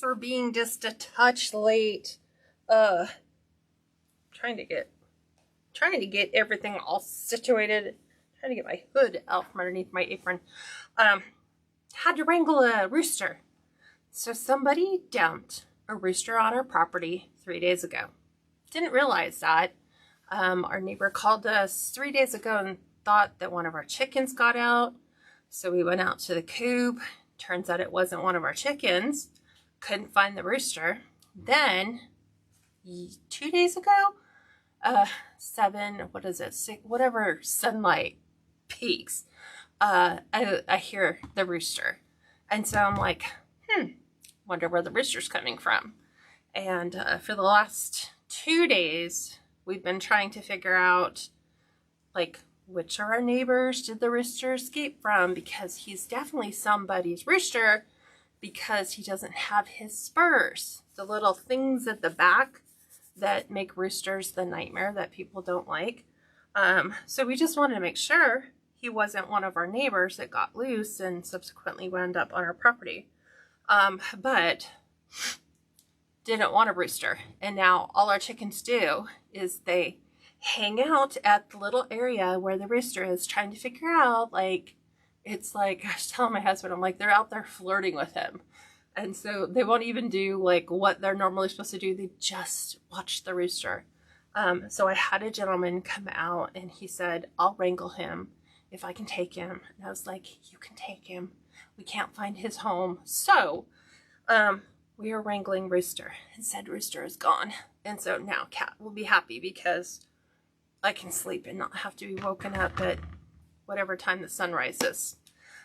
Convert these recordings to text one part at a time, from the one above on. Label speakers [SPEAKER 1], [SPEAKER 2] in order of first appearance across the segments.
[SPEAKER 1] for being just a touch late. Trying to get everything all situated. Trying to get my hood out from underneath my apron. Had to wrangle a rooster. So somebody dumped a rooster on our property 3 days ago. Didn't realize that. Our neighbor called us 3 days ago and thought that one of our chickens got out. So we went out to the coop. Turns out it wasn't one of our chickens. Couldn't find the rooster. Then 2 days ago, 6, whatever sunlight peaks, I hear the rooster. And so I'm like, wonder where the rooster's coming from. And for the last 2 days, we've been trying to figure out, like, which of our neighbors did the rooster escape from, because he's definitely somebody's rooster, because he doesn't have his spurs, the little things at the back that make roosters the nightmare that people don't like. So we just wanted to make sure he wasn't one of our neighbors that got loose and subsequently wound up on our property. But didn't want a rooster. And now all our chickens do is they hang out at the little area where the rooster is, trying to figure out, like, it's like, I was telling my husband, I'm like, they're out there flirting with him. And so they won't even do like what they're normally supposed to do. They just watch the rooster. So I had a gentleman come out and he said, I'll wrangle him if I can take him. And I was like, you can take him. We can't find his home. So we are wrangling Rooster, and said Rooster is gone. And so now Cat will be happy because I can sleep and not have to be woken up at whatever time the sun rises.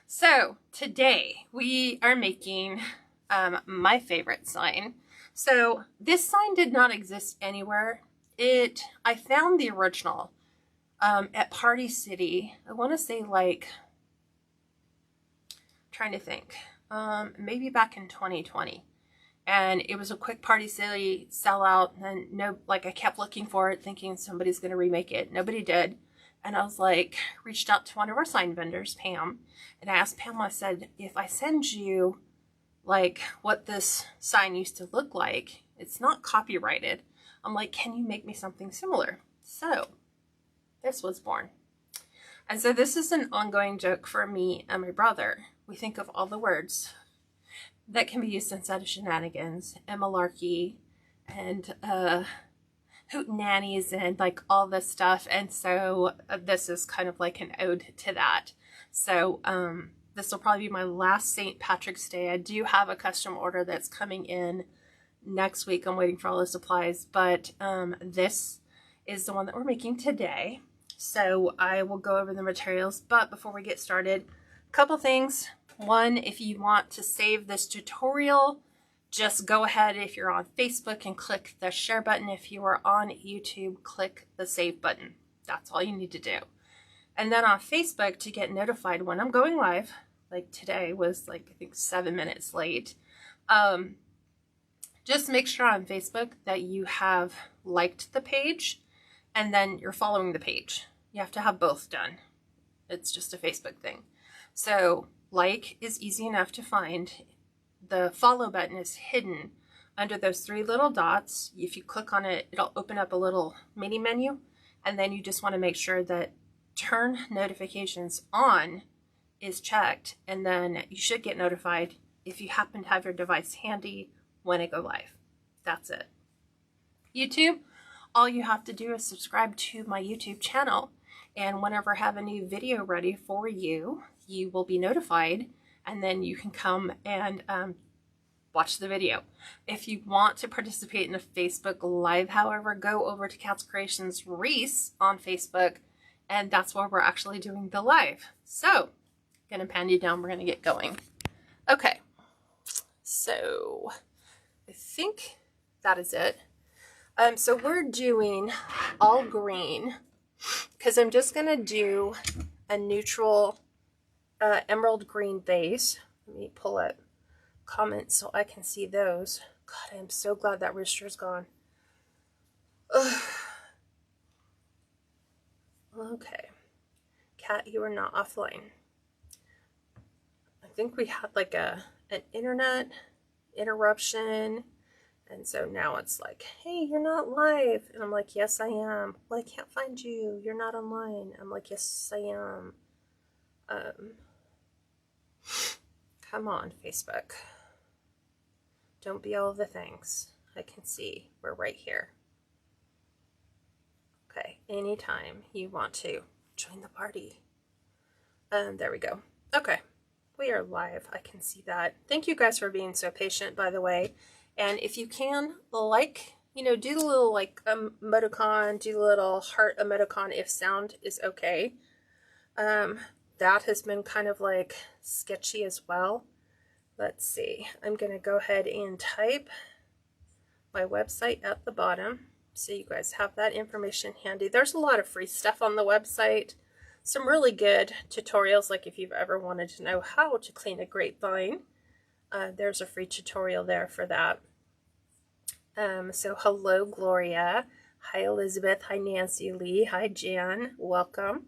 [SPEAKER 1] So today we are making my favorite sign. So this sign did not exist anywhere. I found the original at Party City. I want to say, like, trying to think, maybe back in 2020. And it was a quick Party City sellout, and I kept looking for it, thinking somebody's going to remake it. Nobody did. And I was like, reached out to one of our sign vendors, Pam, and I asked Pam, I said, if I send you like what this sign used to look like, it's not copyrighted. I'm like, can you make me something similar? So this was born. And so this is an ongoing joke for me and my brother. We think of all the words that can be used inside of Shenanigans and Malarkey and hootenannies and like all this stuff. And so this is kind of like an ode to that. So this will probably be my last St. Patrick's Day. I do have a custom order that's coming in next week. I'm waiting for all the supplies, but this is the one that we're making today. So I will go over the materials, but before we get started, a couple things. One, if you want to save this tutorial, just go ahead, if you're on Facebook, and click the share button. If you are on YouTube, click the save button. That's all you need to do. And then on Facebook, to get notified when I'm going live, like today was like, I think 7 minutes late. Just make sure on Facebook that you have liked the page and then you're following the page. You have to have both done. It's just a Facebook thing. So like is easy enough to find. The follow button is hidden under those 3 little dots. If you click on it, it'll open up a little mini menu, and then you just want to make sure that turn notifications on is checked, and then you should get notified if you happen to have your device handy when I go live. That's it. YouTube, all you have to do is subscribe to my YouTube channel, and whenever I have a new video ready for you, you will be notified, and then you can come and watch the video. If you want to participate in a Facebook Live, however, go over to KatsCreationsNMore Wreath on Facebook, and that's where we're actually doing the live. So, gonna pan you down, we're gonna get going. Okay, so I think that is it. So we're doing all green, because I'm just gonna do a neutral emerald green base. Let me pull up comments so I can see those. God, I'm so glad that rooster's gone. Ugh. Okay. Cat, you are not offline. I think we had like an internet interruption. And so now it's like, hey, you're not live. And I'm like, yes, I am. Well, I can't find you. You're not online. I'm like, yes, I am. Come on, Facebook. Don't be all the things. I can see we're right here. Okay, anytime you want to join the party. There we go. Okay, we are live. I can see that. Thank you guys for being so patient, by the way. And if you can, like, you know, do the little, like, emoticon, do the little heart emoticon if sound is okay. That has been kind of, like, sketchy as well. Let's see. I'm going to go ahead and type my website at the bottom so you guys have that information handy. There's a lot of free stuff on the website. Some really good tutorials, like if you've ever wanted to know how to clean a grapevine. There's a free tutorial there for that. So hello, Gloria. Hi, Elizabeth. Hi, Nancy Lee. Hi, Jan. Welcome.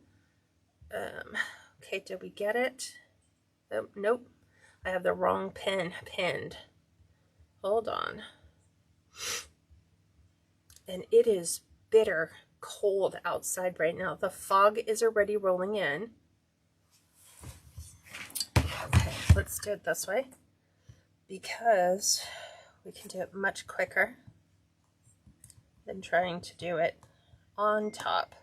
[SPEAKER 1] Okay, did we get it? Oh, nope. I have the wrong pin pinned. Hold on. And it is bitter cold outside right now. The fog is already rolling in. Okay, let's do it this way because we can do it much quicker than trying to do it on top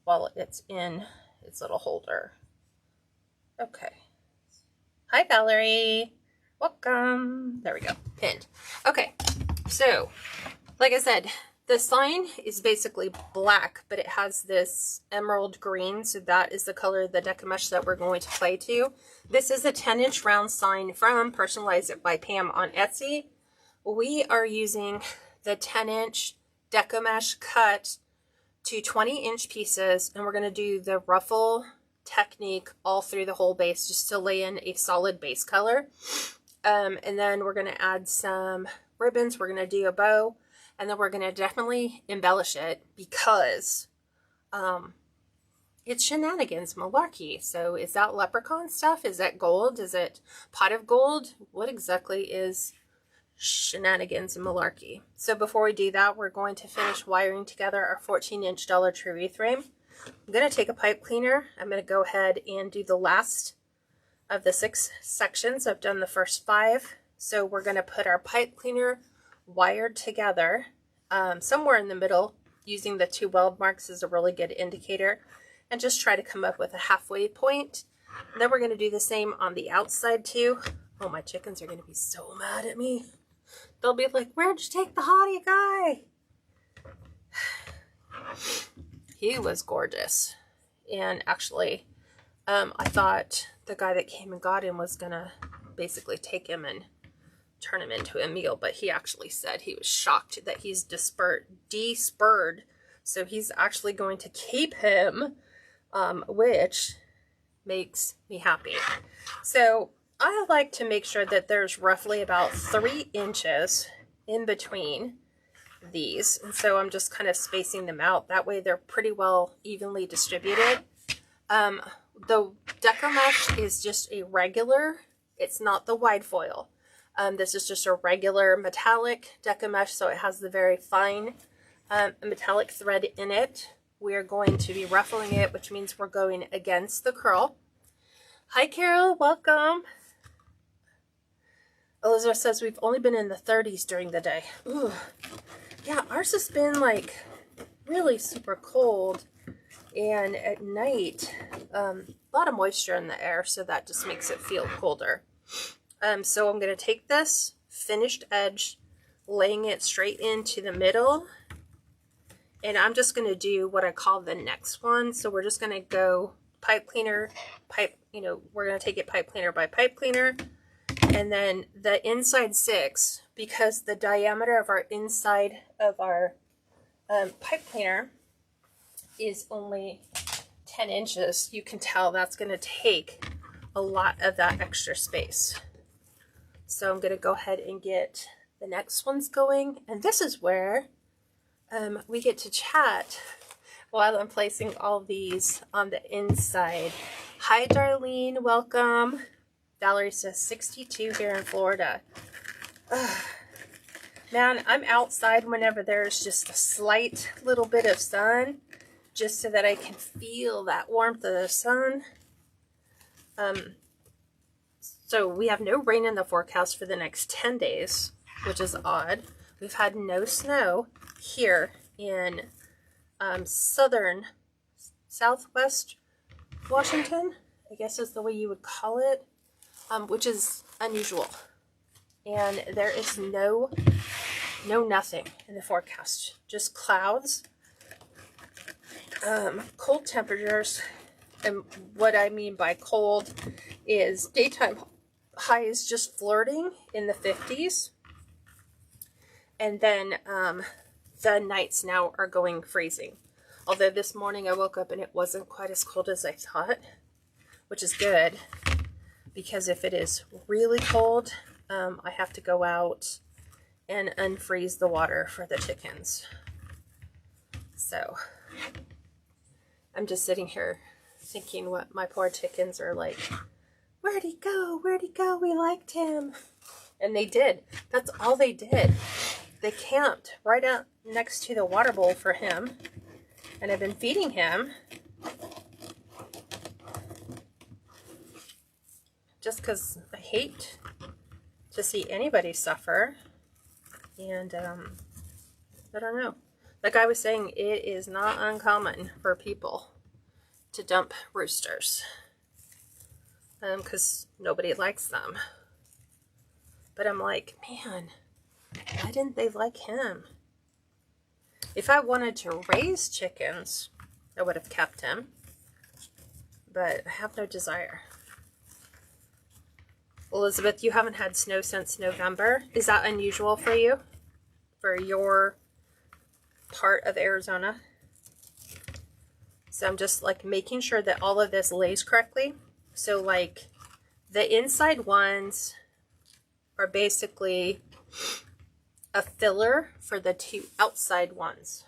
[SPEAKER 1] while it's in its little holder. Okay. Hi, Valerie. Welcome. There we go. Pinned. Okay. So, like I said, the sign is basically black, but it has this emerald green. So that is the color of the Deco mesh that we're going to play to. This is a 10-inch round sign from Personalize It by Pam on Etsy. We are using the 10-inch Deco mesh cut to 20-inch pieces, and we're going to do the ruffle technique all through the whole base just to lay in a solid base color. And then we're going to add some ribbons. We're going to do a bow, and then we're going to definitely embellish it because it's Shenanigans Malarkey. So is that leprechaun stuff? Is that gold? Is it pot of gold? What exactly is Shenanigans and Malarkey? So before we do that, we're going to finish wiring together our 14-inch Dollar Tree wreath frame. I'm going to take a pipe cleaner. I'm going to go ahead and do the last of the 6 sections. I've done the first 5. So we're going to put our pipe cleaner wired together somewhere in the middle, using the 2 weld marks as a really good indicator, and just try to come up with a halfway point. And then we're going to do the same on the outside too. Oh, my chickens are going to be so mad at me. They'll be like, where'd you take the hottie guy? He was gorgeous. And actually, I thought the guy that came and got him was going to basically take him and turn him into a meal. But he actually said he was shocked that he's despurred. So he's actually going to keep him, which makes me happy. So I like to make sure that there's roughly about 3 inches in between these, and so I'm just kind of spacing them out. That way they're pretty well evenly distributed. The Deco mesh is just a regular, it's not the wide foil. This is just a regular metallic Deco mesh, so it has the very fine metallic thread in it. We're going to be ruffling it, which means we're going against the curl. Hi, Carol, welcome. Elizabeth says we've only been in the 30s during the day. Ooh. Yeah, ours has been like really super cold, and at night a lot of moisture in the air, so that just makes it feel colder. So I'm going to take this finished edge, laying it straight into the middle, and I'm just going to do what I call the next one. So we're just going to go pipe cleaner, we're going to take it pipe cleaner by pipe cleaner. And then the inside 6, because the diameter of our inside of our pipe cleaner is only 10 inches, you can tell that's going to take a lot of that extra space. So I'm going to go ahead and get the next ones going. And this is where we get to chat while I'm placing all these on the inside. Hi, Darlene. Welcome. Valerie says 62 here in Florida. Man, I'm outside whenever there's just a slight little bit of sun, just so that I can feel that warmth of the sun. So we have no rain in the forecast for the next 10 days, which is odd. We've had no snow here in southwest Washington, I guess is the way you would call it, which is unusual. And there is no nothing in the forecast, just clouds, cold temperatures. And what I mean by cold is daytime highs just flirting in the 50s. And then the nights now are going freezing. Although this morning I woke up and it wasn't quite as cold as I thought, which is good. Because if it is really cold, I have to go out and unfreeze the water for the chickens. So I'm just sitting here thinking what my poor chickens are like. Where'd he go? Where'd he go? We liked him. And they did. That's all they did. They camped right out next to the water bowl for him. And I've been feeding him. Just because I hate to see anybody suffer. And I don't know. Like I was saying, it is not uncommon for people to dump roosters. Because nobody likes them. But I'm like, man, why didn't they like him? If I wanted to raise chickens, I would have kept him. But I have no desire. Elizabeth, you haven't had snow since November. Is that unusual for you? For your part of Arizona? So I'm just like making sure that all of this lays correctly. So like the inside ones are basically a filler for the two outside ones.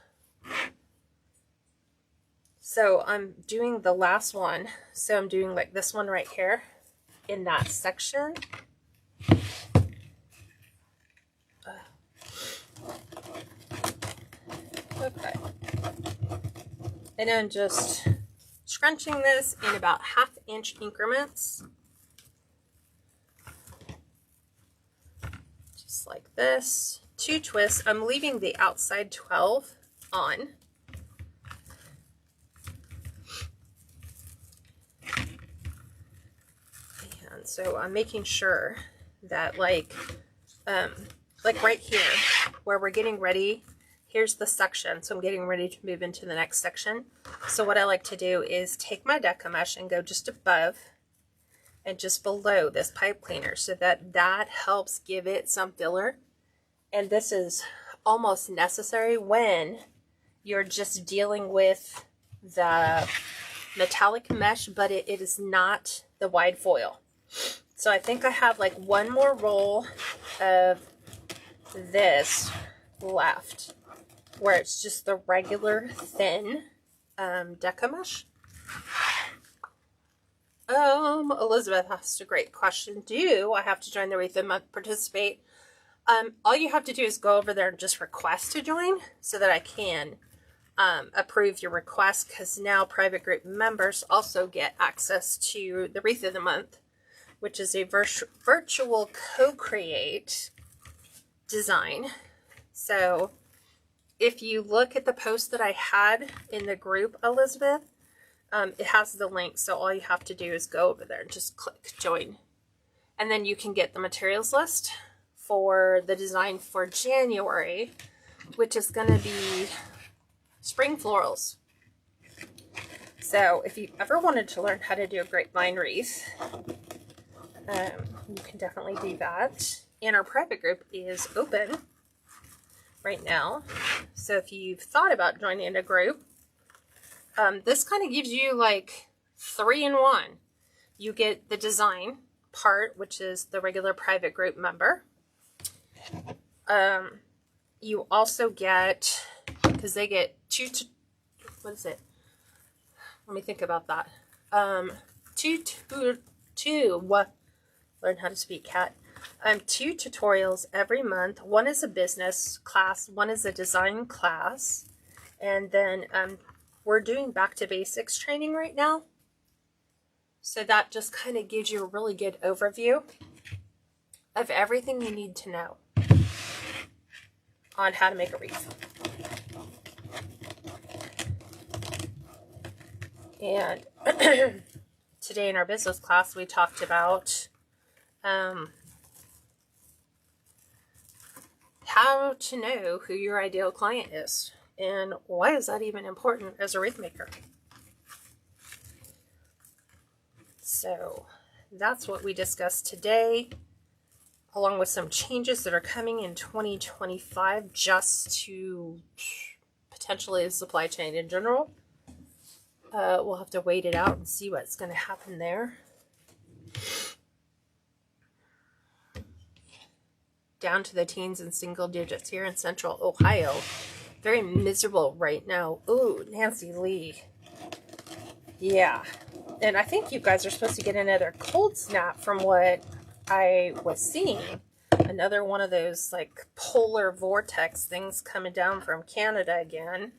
[SPEAKER 1] So I'm doing the last one. So I'm doing like this one right here in that section. Okay. And I'm just scrunching this in about 1/2 inch increments. Just like this. 2 twists. I'm leaving the outside 12 on. And so I'm making sure that like right here where we're getting ready, here's the section. So I'm getting ready to move into the next section. So what I like to do is take my Deco mesh and go just above and just below this pipe cleaner so that that helps give it some filler. And this is almost necessary when you're just dealing with the metallic mesh, but it is not the wide foil. So I think I have like one more roll of this left where it's just the regular thin Deco mesh. Elizabeth asked a great question. Do I have to join the Wreath of the Month, participate? All you have to do is go over there and just request to join so that I can approve your request, because now private group members also get access to the Wreath of the Month, which is a virtual co-create design. So if you look at the post that I had in the group, Elizabeth, it has the link. So all you have to do is go over there and just click join. And then you can get the materials list for the design for January, which is going to be spring florals. So if you ever wanted to learn how to do a grapevine wreath, you can definitely do that. And our private group is open right now. So if you've thought about joining a group, this kind of gives you like 3-in-1. You get the design part, which is the regular private group member. You also get, because they get what is it? Let me think about that. Learn how to speak, cat. 2 tutorials every month. One is a business class, one is a design class, and then we're doing back to basics training right now. So that just kind of gives you a really good overview of everything you need to know on how to make a wreath. And today in our business class, we talked about how to know who your ideal client is and why is that even important as a wreath maker. So that's what we discussed today, along with some changes that are coming in 2025 just to potentially the supply chain in general. We'll have to wait it out and see what's going to happen there. Down to the teens and single digits here in central Ohio. Very miserable right now. Ooh, Nancy Lee. Yeah. And I think you guys are supposed to get another cold snap from what I was seeing. Another one of those like polar vortex things coming down from Canada again.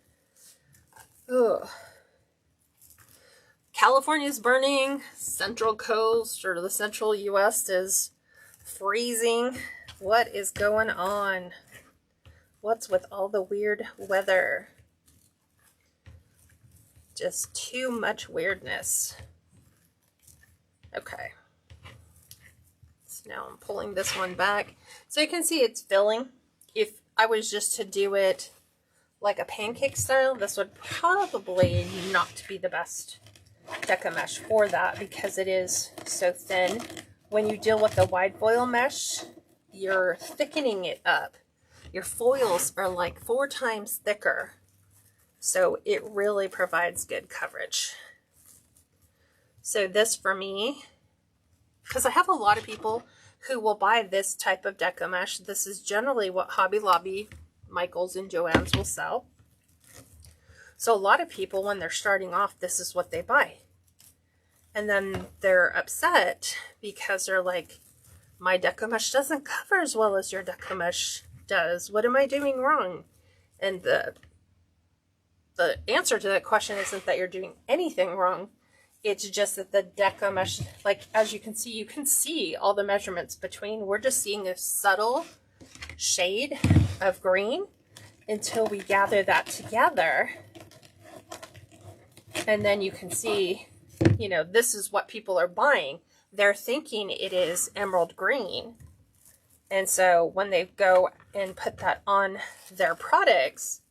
[SPEAKER 1] Ugh. California's burning. Central coast or the central U.S. is freezing. What is going on? What's with all the weird weather? Just too much weirdness. Okay. So now I'm pulling this one back. So you can see it's filling. If I was just to do it like a pancake style, this would probably not be the best Deco mesh for that because it is so thin. When you deal with the wide foil mesh, you're thickening it up. Your foils are like 4 times thicker. So it really provides good coverage. So this for me, because I have a lot of people who will buy this type of Deco mesh. This is generally what Hobby Lobby, Michael's, and Joann's will sell. So a lot of people, when they're starting off, this is what they buy. And then they're upset because they're like, my Deco mesh doesn't cover as well as your Deco mesh does. What am I doing wrong? And the answer to that question isn't that you're doing anything wrong. It's just that the Deco mesh, like as you can see all the measurements between. We're just seeing a subtle shade of green until we gather that together. And then you can see, you know, this is what people are buying. They're thinking it is emerald green. And so when they go and put that on their products,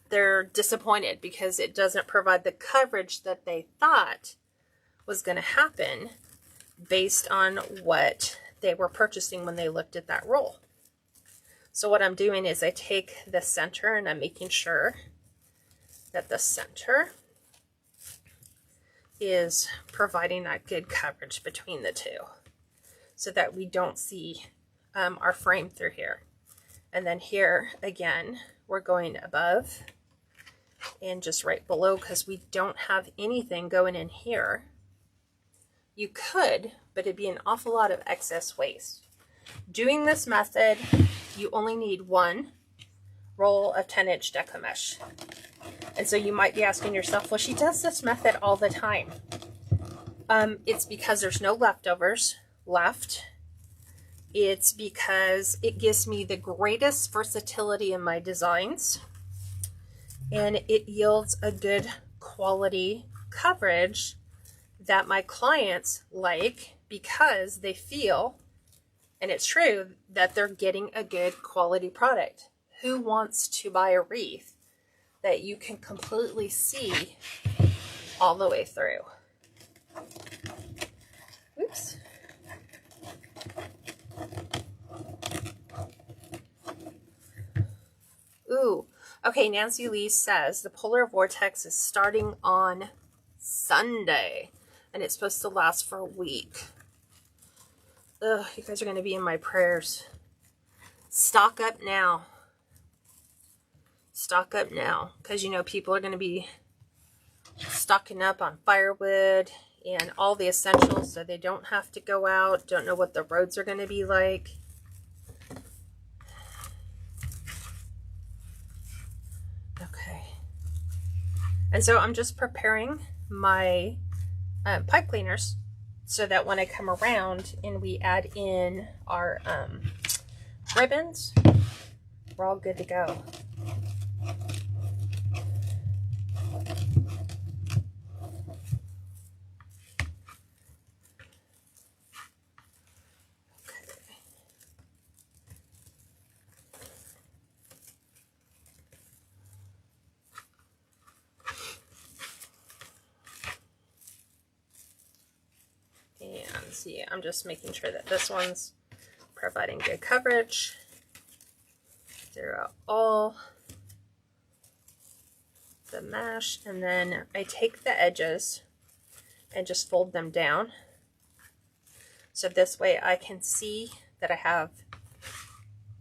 [SPEAKER 1] they're disappointed because it doesn't provide the coverage that they thought was going to happen based on what they were purchasing when they looked at that roll. So what I'm doing is I take the center and I'm making sure that the center is providing that good coverage between the two so that we don't see our frame through here. And then here again, we're going above and just right below because we don't have anything going in here. You could, but it'd be an awful lot of excess waste. Doing this method, you only need 1 roll of 10-inch Deco mesh. And so you might be asking yourself, well, she does this method all the time. It's because there's no leftovers left. It's because it gives me the greatest versatility in my designs. And it yields a good quality coverage that my clients like because they feel, and it's true, that they're getting a good quality product. Who wants to buy a wreath that you can completely see all the way through? Oops. Ooh. Okay, Nancy Lee says the polar vortex is starting on Sunday and it's supposed to last for a week. Ugh, you guys are going to be in my prayers. Stock up now. Stock up now because, you know, people are going to be stocking up on firewood and all the essentials so they don't have to go out, don't know what the roads are going to be like. Okay. And so I'm just preparing my pipe cleaners so that when I come around and we add in our ribbons, we're all good to go. And see, I'm just making sure that this one's providing good coverage throughout all the mesh. And then I take the edges and just fold them down. So this way I can see that I have,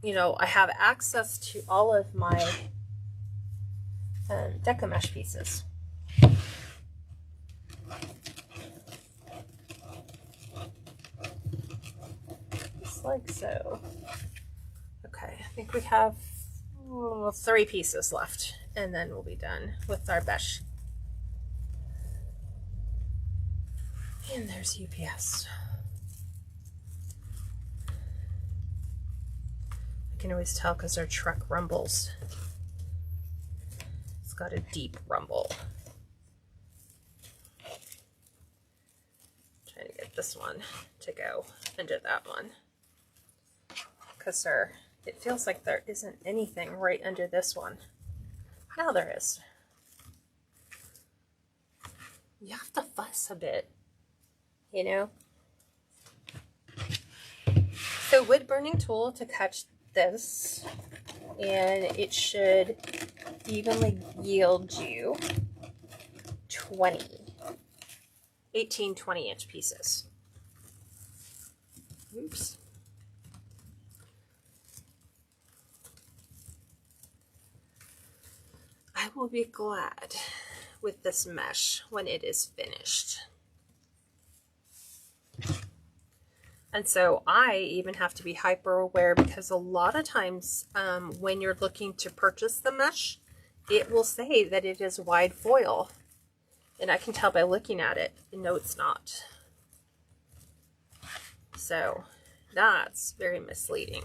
[SPEAKER 1] you know, I have access to all of my Deco mesh pieces. Like so. Okay, I think we have 3 pieces left, and then we'll be done with our mesh. And there's UPS. I can always tell because our truck rumbles. It's got a deep rumble. Trying to get this one to go into that one. Because it feels like there isn't anything right under this one. Now there is. You have to fuss a bit, you know? So wood burning tool to catch this, and it should evenly yield you 18 20-inch pieces. Oops. I will be glad with this mesh when it is finished. And so I even have to be hyper aware because a lot of times when you're looking to purchase the mesh, it will say that it is wide foil. And I can tell by looking at it, no, it's not. So that's very misleading.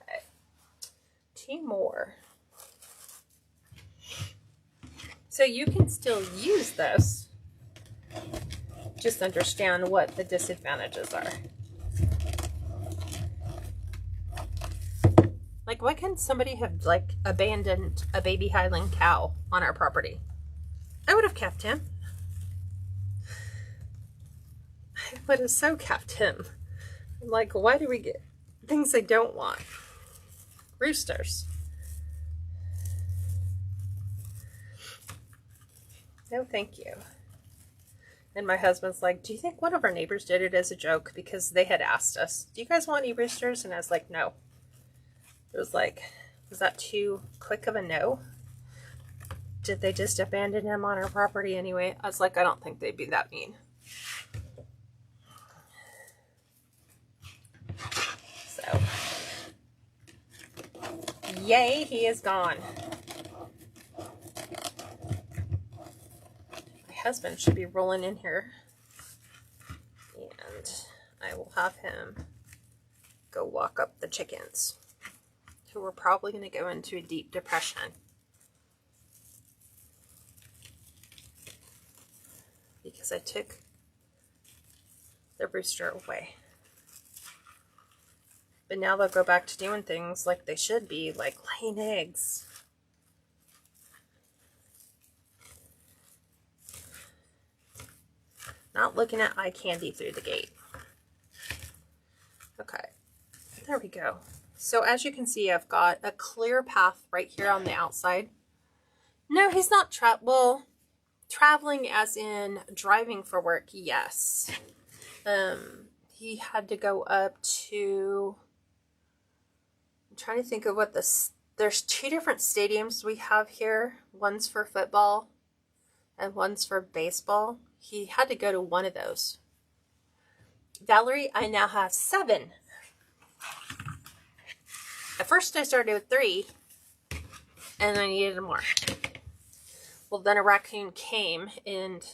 [SPEAKER 1] Okay. 2 more. So you can still use this, just understand what the disadvantages are. Like, why can't somebody have like abandoned a baby Highland cow on our property? I would have kept him. I would have so kept him. Like, why do we get things they don't want? Roosters. No, thank you. And my husband's like, do you think one of our neighbors did it as a joke? Because they had asked us, do you guys want any roosters? And I was like, no. It was like, was that too quick of a no? Did they just abandon him on our property anyway? I was like, I don't think they'd be that mean. So, yay, he is gone. Husband should be rolling in here, and I will have him go walk up the chickens, who are probably going to go into a deep depression because I took the rooster away. But now they'll go back to doing things like they should be, like laying eggs. Not looking at eye candy through the gate. Okay, there we go. So as you can see, I've got a clear path right here on the outside. No, he's not traveling as in driving for work, yes. He had to go up to, I'm trying to think of what this, there's 2 different stadiums we have here. One's for football, and one's for baseball. He had to go to one of those. Valerie, I now have 7. At first I started with 3, and I needed more. Well, then a raccoon came and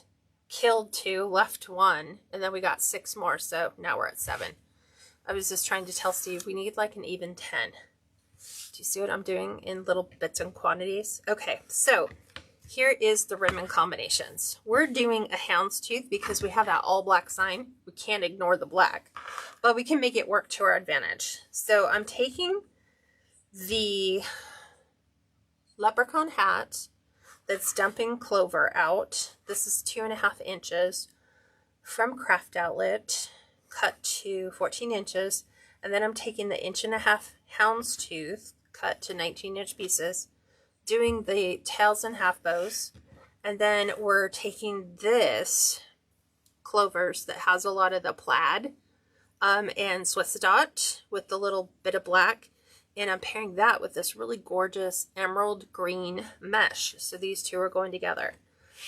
[SPEAKER 1] killed 2, left 1, and then we got 6 more, so now we're at 7. I was just trying to tell Steve we need like an even 10. Do you see what I'm doing in little bits and quantities? Okay, so here is the ribbon combinations. We're doing a houndstooth because we have that all black sign. We can't ignore the black, but we can make it work to our advantage. So I'm taking the leprechaun hat that's dumping clover out. This is 2.5 inches from Craft Outlet, cut to 14 inches. And then I'm taking the 1.5 houndstooth, cut to 19-inch pieces, doing the tails and half bows. And then we're taking this clovers that has a lot of the plaid and Swiss dot with the little bit of black. And I'm pairing that with this really gorgeous emerald green mesh. So these two are going together.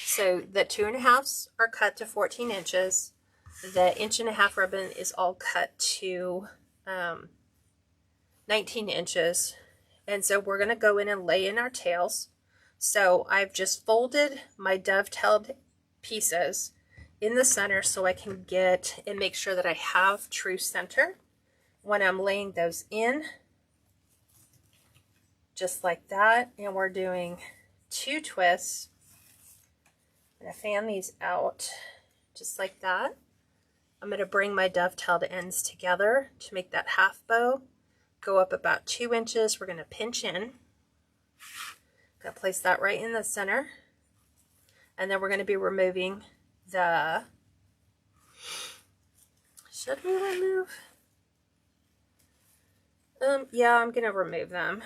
[SPEAKER 1] So the 2.5s are cut to 14 inches. The 1.5-inch ribbon is all cut to 19 inches. And so we're going to go in and lay in our tails. So I've just folded my dovetailed pieces in the center so I can get and make sure that I have true center when I'm laying those in. Just like that. And we're doing 2 twists. I'm going to fan these out just like that. I'm going to bring my dovetailed ends together to make that half bow. Go up about 2 inches. We're going to pinch in. Going to place that right in the center. And then we're going to be removing the... Should we remove? Yeah, I'm going to remove them.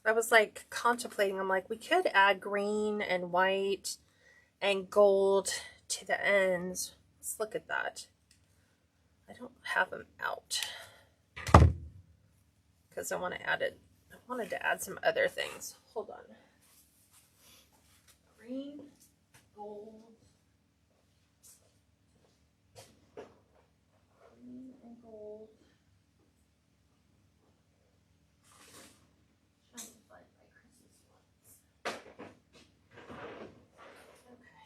[SPEAKER 1] I was like contemplating, I'm like, we could add green and white and gold to the ends. Let's look at that. I don't have them out because I want to add it. I wanted to add some other things. Hold on. Green, gold, green and gold. Trying to find my Christmas ones. Okay.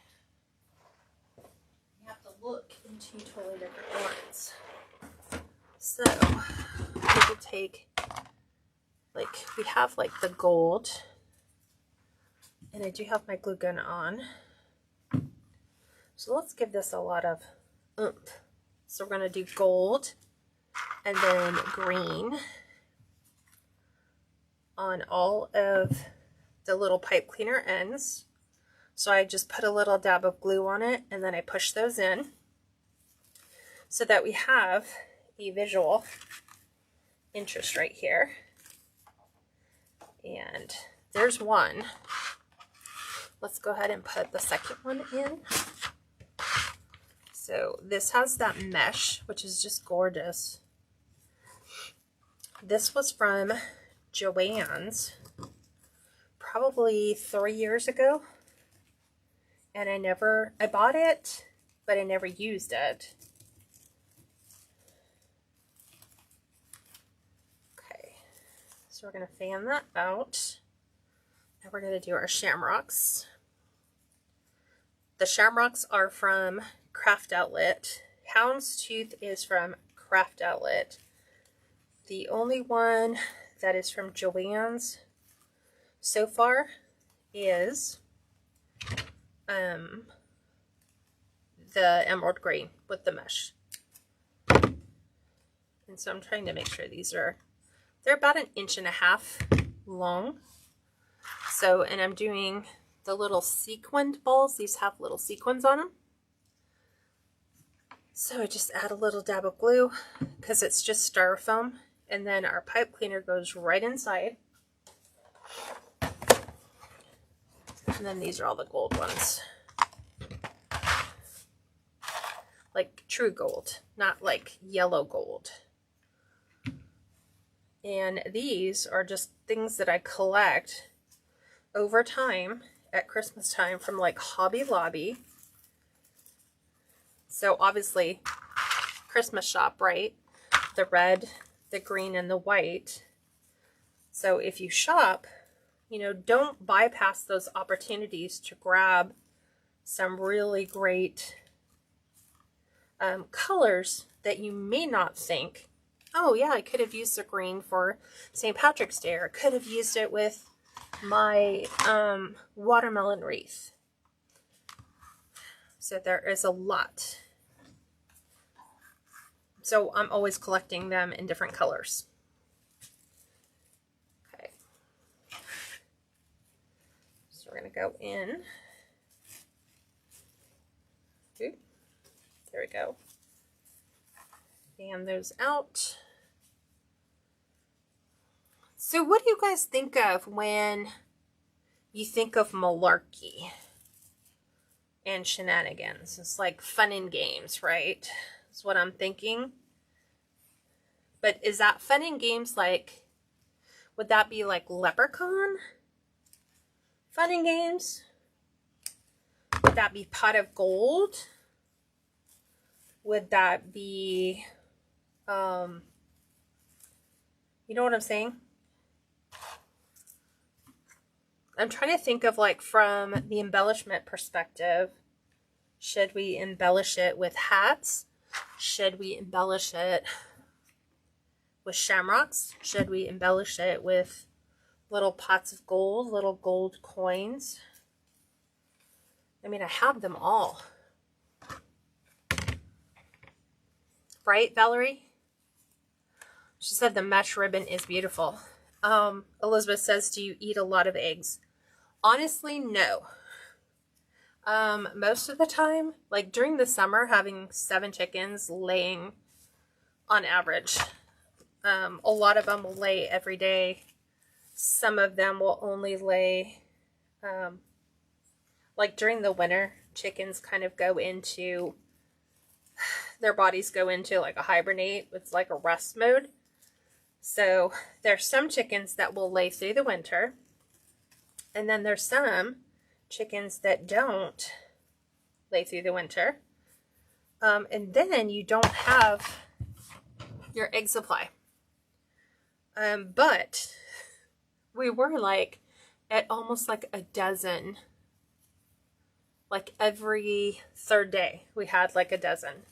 [SPEAKER 1] You have to look in 2 totally different ones. So we will take, like, we have like the gold, and I do have my glue gun on. So let's give this a lot of oomph. So we're going to do gold and then green on all of the little pipe cleaner ends. So I just put a little dab of glue on it, and then I push those in so that we have a visual interest right here. And there's one. Let's go ahead and put the second one in. So this has that mesh, which is just gorgeous. This was from Joann's probably 3 years ago. And I bought it, but I never used it. Okay, so we're going to fan that out. And we're going to do our shamrocks. The shamrocks are from Craft Outlet. Houndstooth is from Craft Outlet. The only one that is from Joann's so far is the emerald green with the mesh. And so I'm trying to make sure they're about 1.5 inches long. So, and I'm doing the little sequined balls. These have little sequins on them. So I just add a little dab of glue because it's just styrofoam. And then our pipe cleaner goes right inside. And then these are all the gold ones. Like true gold, not like yellow gold. And these are just things that I collect over time at Christmas time from like Hobby Lobby. So obviously Christmas shop, right? The red, the green, and the white. So if you shop, you know, don't bypass those opportunities to grab some really great colors that you may not think, oh yeah, I could have used the green for St. Patrick's Day, or could have used it with my watermelon wreath. So there is a lot. So I'm always collecting them in different colors. Okay. So we're going to go in. Ooh, there we go. Fan those out. So what do you guys think of when you think of malarkey and shenanigans? It's like fun and games, right? That's what I'm thinking. But is that fun and games like, would that be like leprechaun? Fun and games? Would that be pot of gold? Would that be, you know what I'm saying? I'm trying to think of like from the embellishment perspective. Should we embellish it with hats? Should we embellish it with shamrocks? Should we embellish it with little pots of gold, little gold coins? I mean, I have them all. Right, Valerie? She said the mesh ribbon is beautiful. Elizabeth says, do you eat a lot of eggs? Honestly, no. Most of the time, like during the summer, having 7 chickens laying on average. A lot of them will lay every day. Some of them will only lay, like during the winter, chickens kind of go into, their bodies go into like a hibernate. It's like a rest mode. So there's some chickens that will lay through the winter. And then there's some chickens that don't lay through the winter. And then you don't have your egg supply. But we were like at almost like a dozen. Like every 3rd day we had like a dozen.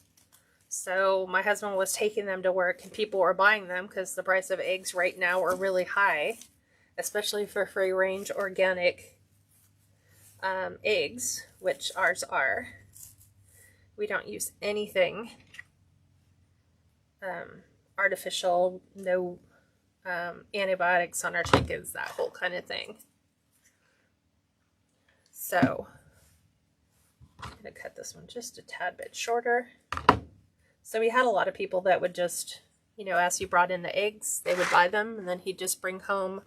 [SPEAKER 1] So my husband was taking them to work and people were buying them because the price of eggs right now are really high, especially for free range organic eggs, which ours are. We don't use anything artificial, no antibiotics on our chickens, that whole kind of thing. So I'm going to cut this one just a tad bit shorter. So we had a lot of people that would just, you know, as he brought in the eggs, they would buy them, and then he'd just bring home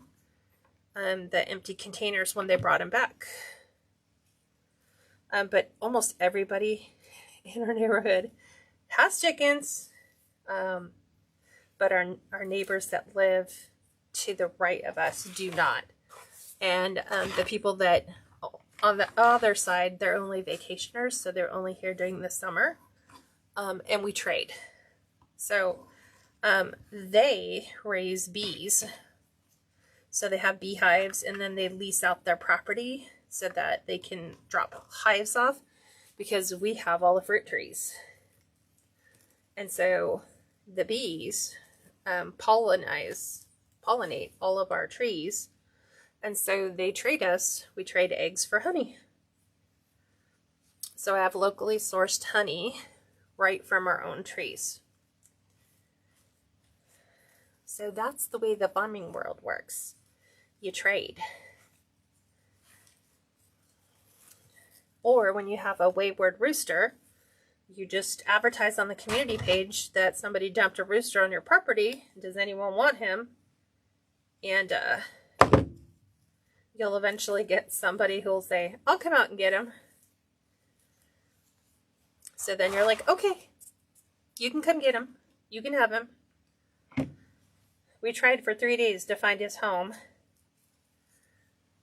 [SPEAKER 1] the empty containers when they brought them back. But almost everybody in our neighborhood has chickens, but our neighbors that live to the right of us do not. And the people that on the other side, they're only vacationers, so they're only here during the summer. And we trade. So they raise bees. So they have beehives, and then they lease out their property so that they can drop hives off, because we have all the fruit trees. And so the bees pollinate all of our trees. And so they trade us. We trade eggs for honey. So I have locally sourced honey right from our own trees. So that's the way the farming world works. You trade. Or when you have a wayward rooster, you just advertise on the community page that somebody dumped a rooster on your property. Does anyone want him? And you'll eventually get somebody who'll say, I'll come out and get him. So then you're like, okay, you can come get him. You can have him. We tried for 3 days to find his home.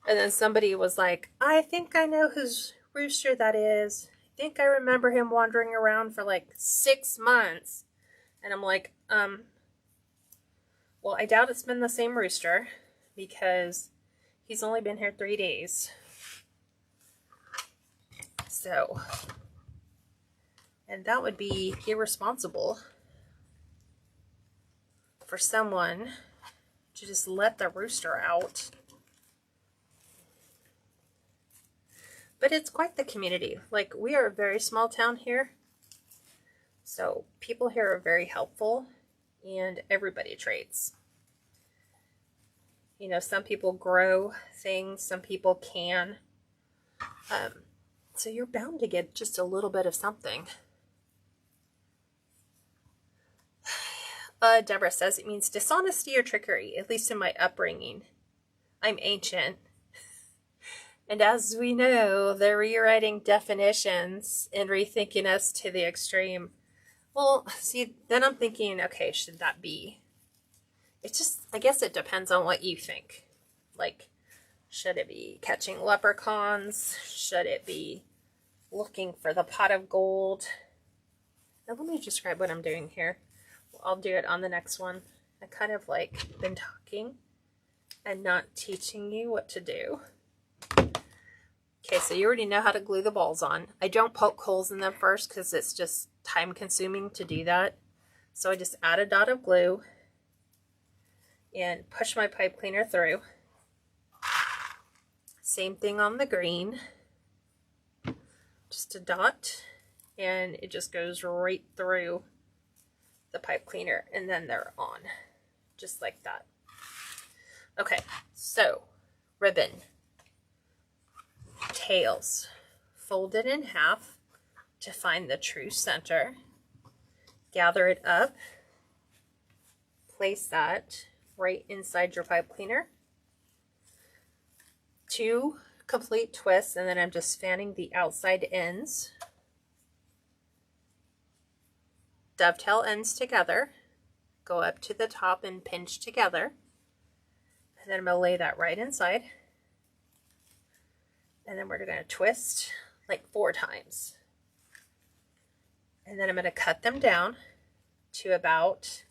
[SPEAKER 1] And then somebody was like, I think I know whose rooster that is. I think I remember him wandering around for like 6 months. And I'm like, well, I doubt it's been the same rooster because he's only been here 3 days. So, and that would be irresponsible for someone to just let the rooster out. But it's quite the community. Like, we are a very small town here. So people here are very helpful and everybody trades. You know, some people grow things, some people can. So you're bound to get just a little bit of something. Deborah says it means dishonesty or trickery, at least in my upbringing. I'm ancient. And as we know, they're rewriting definitions and rethinking us to the extreme. Well, see, then I'm thinking, okay, should that be? It's just, I guess it depends on what you think. Like, should it be catching leprechauns? Should it be looking for the pot of gold? Now let me describe what I'm doing here. I'll do it on the next one. I kind of like been talking and not teaching you what to do. Okay, so you already know how to glue the balls on. I don't poke holes in them first because it's just time consuming to do that. So I just add a dot of glue and push my pipe cleaner through. Same thing on the green. Just a dot and it just goes right through the pipe cleaner and then they're on. Just like that. Okay, so ribbon. Tails. Fold it in half to find the true center. Gather it up. Place that right inside your pipe cleaner. 2 complete twists, and then I'm just fanning the outside ends. Dovetail ends together. Go up to the top and pinch together. And then I'm going to lay that right inside. And then we're going to twist like 4 times. And then I'm going to cut them down to about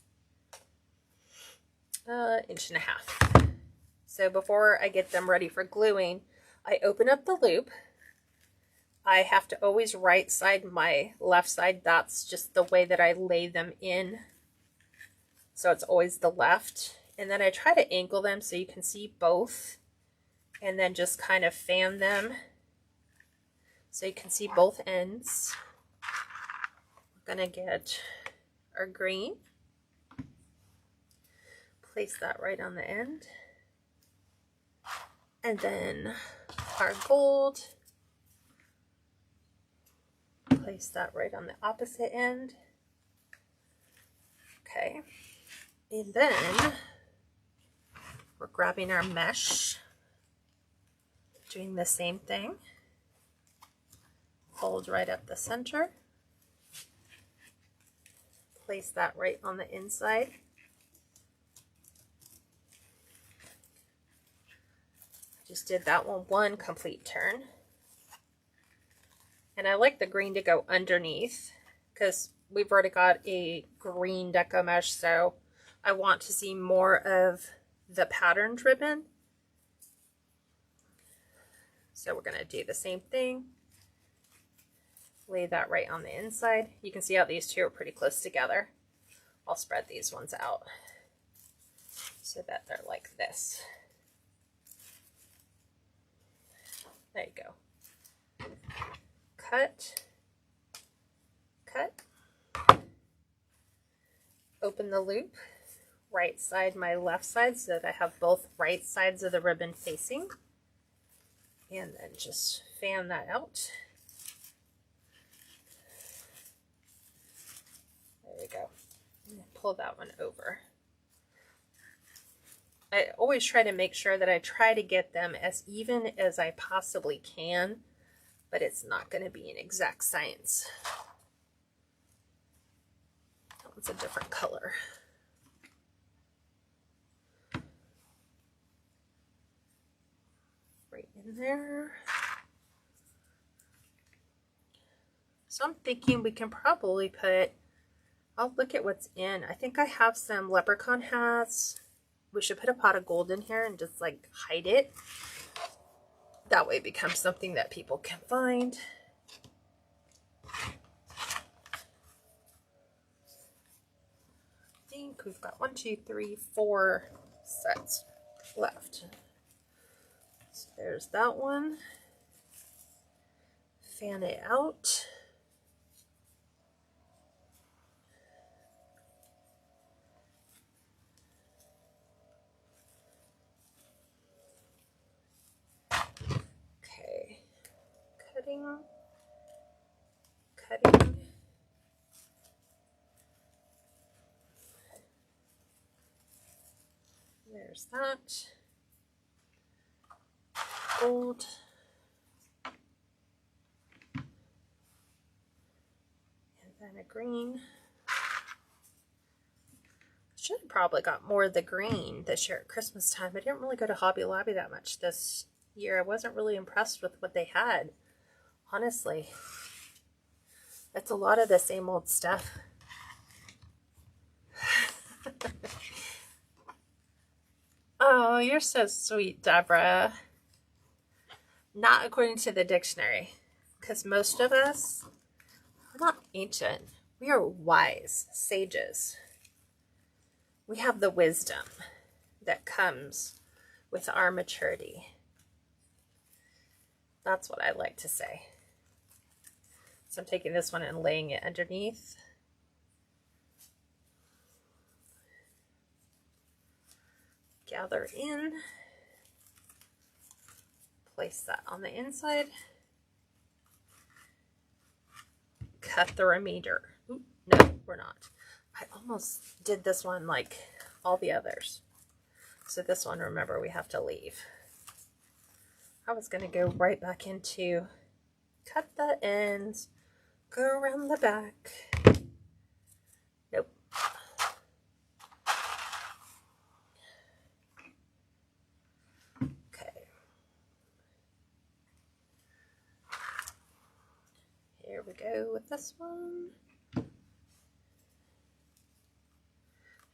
[SPEAKER 1] 1.5 inches. So before I get them ready for gluing, I open up the loop. I have to always right side my left side. That's just the way that I lay them in. So it's always the left. And then I try to angle them so you can see both. And then just kind of fan them so you can see both ends. We're going to get our green. Place that right on the end. And then our gold. Place that right on the opposite end. Okay. And then we're grabbing our mesh. Doing the same thing. Fold right up the center. Place that right on the inside. Just did that one complete turn. And I like the green to go underneath because we've already got a green deco mesh, so I want to see more of the patterned ribbon. So we're going to do the same thing. Lay that right on the inside. You can see how these two are pretty close together. I'll spread these ones out so that they're like this. There you go. Cut. Cut. Open the loop. Right side, my left side, so that I have both right sides of the ribbon facing. And then just fan that out. There we go. Pull that one over. I always try to make sure that I try to get them as even as I possibly can, but it's not going to be an exact science. That one's a different color. in there. So I'm thinking we can probably put, I'll look at what's in. I think I have some leprechaun hats. We should put a pot of gold in here and just like hide it. That way it becomes something that people can find. I think we've got 1, 2, 3, 4 sets left. So there's that one. Fan it out. Okay, cutting. There's that. Gold. And then a green. Should have probably got more of the green this year at Christmas time. I didn't really go to Hobby Lobby that much this year. I wasn't really impressed with what they had, honestly. It's a lot of the same old stuff. Oh, you're so sweet, Deborah. Not according to the dictionary, because most of us are not ancient. We are wise sages. We have the wisdom that comes with our maturity. That's what I like to say. So I'm taking this one and laying it underneath. Gather in. Place that on the inside. Cut the remainder. Ooh, no, we're not. I almost did this one like all the others. So this one, remember, we have to leave. I was going to go right back into cut the ends, go around the back. Nope. Okay. Here we go with this one.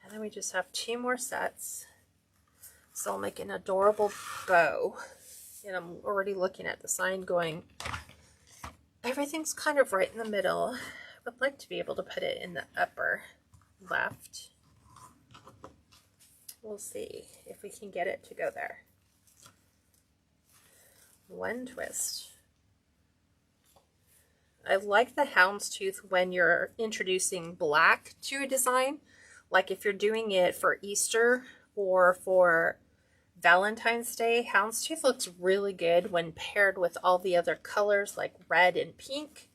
[SPEAKER 1] And then we just have 2 more sets. So I'll make an adorable bow. And I'm already looking at the sign going, everything's kind of right in the middle. I would like to be able to put it in the upper left. We'll see if we can get it to go there. One twist. I like the houndstooth when you're introducing black to a design. Like if you're doing it for Easter or for Valentine's Day, houndstooth looks really good when paired with all the other colors like red and pink.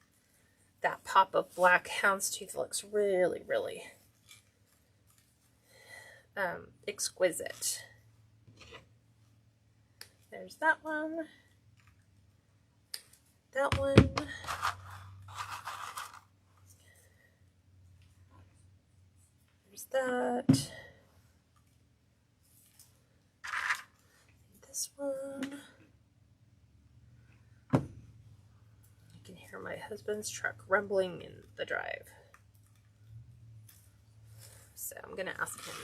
[SPEAKER 1] That pop of black houndstooth looks really, really exquisite. There's that one. That one. There's that. This one. I can hear my husband's truck rumbling in the drive. So I'm going to ask him,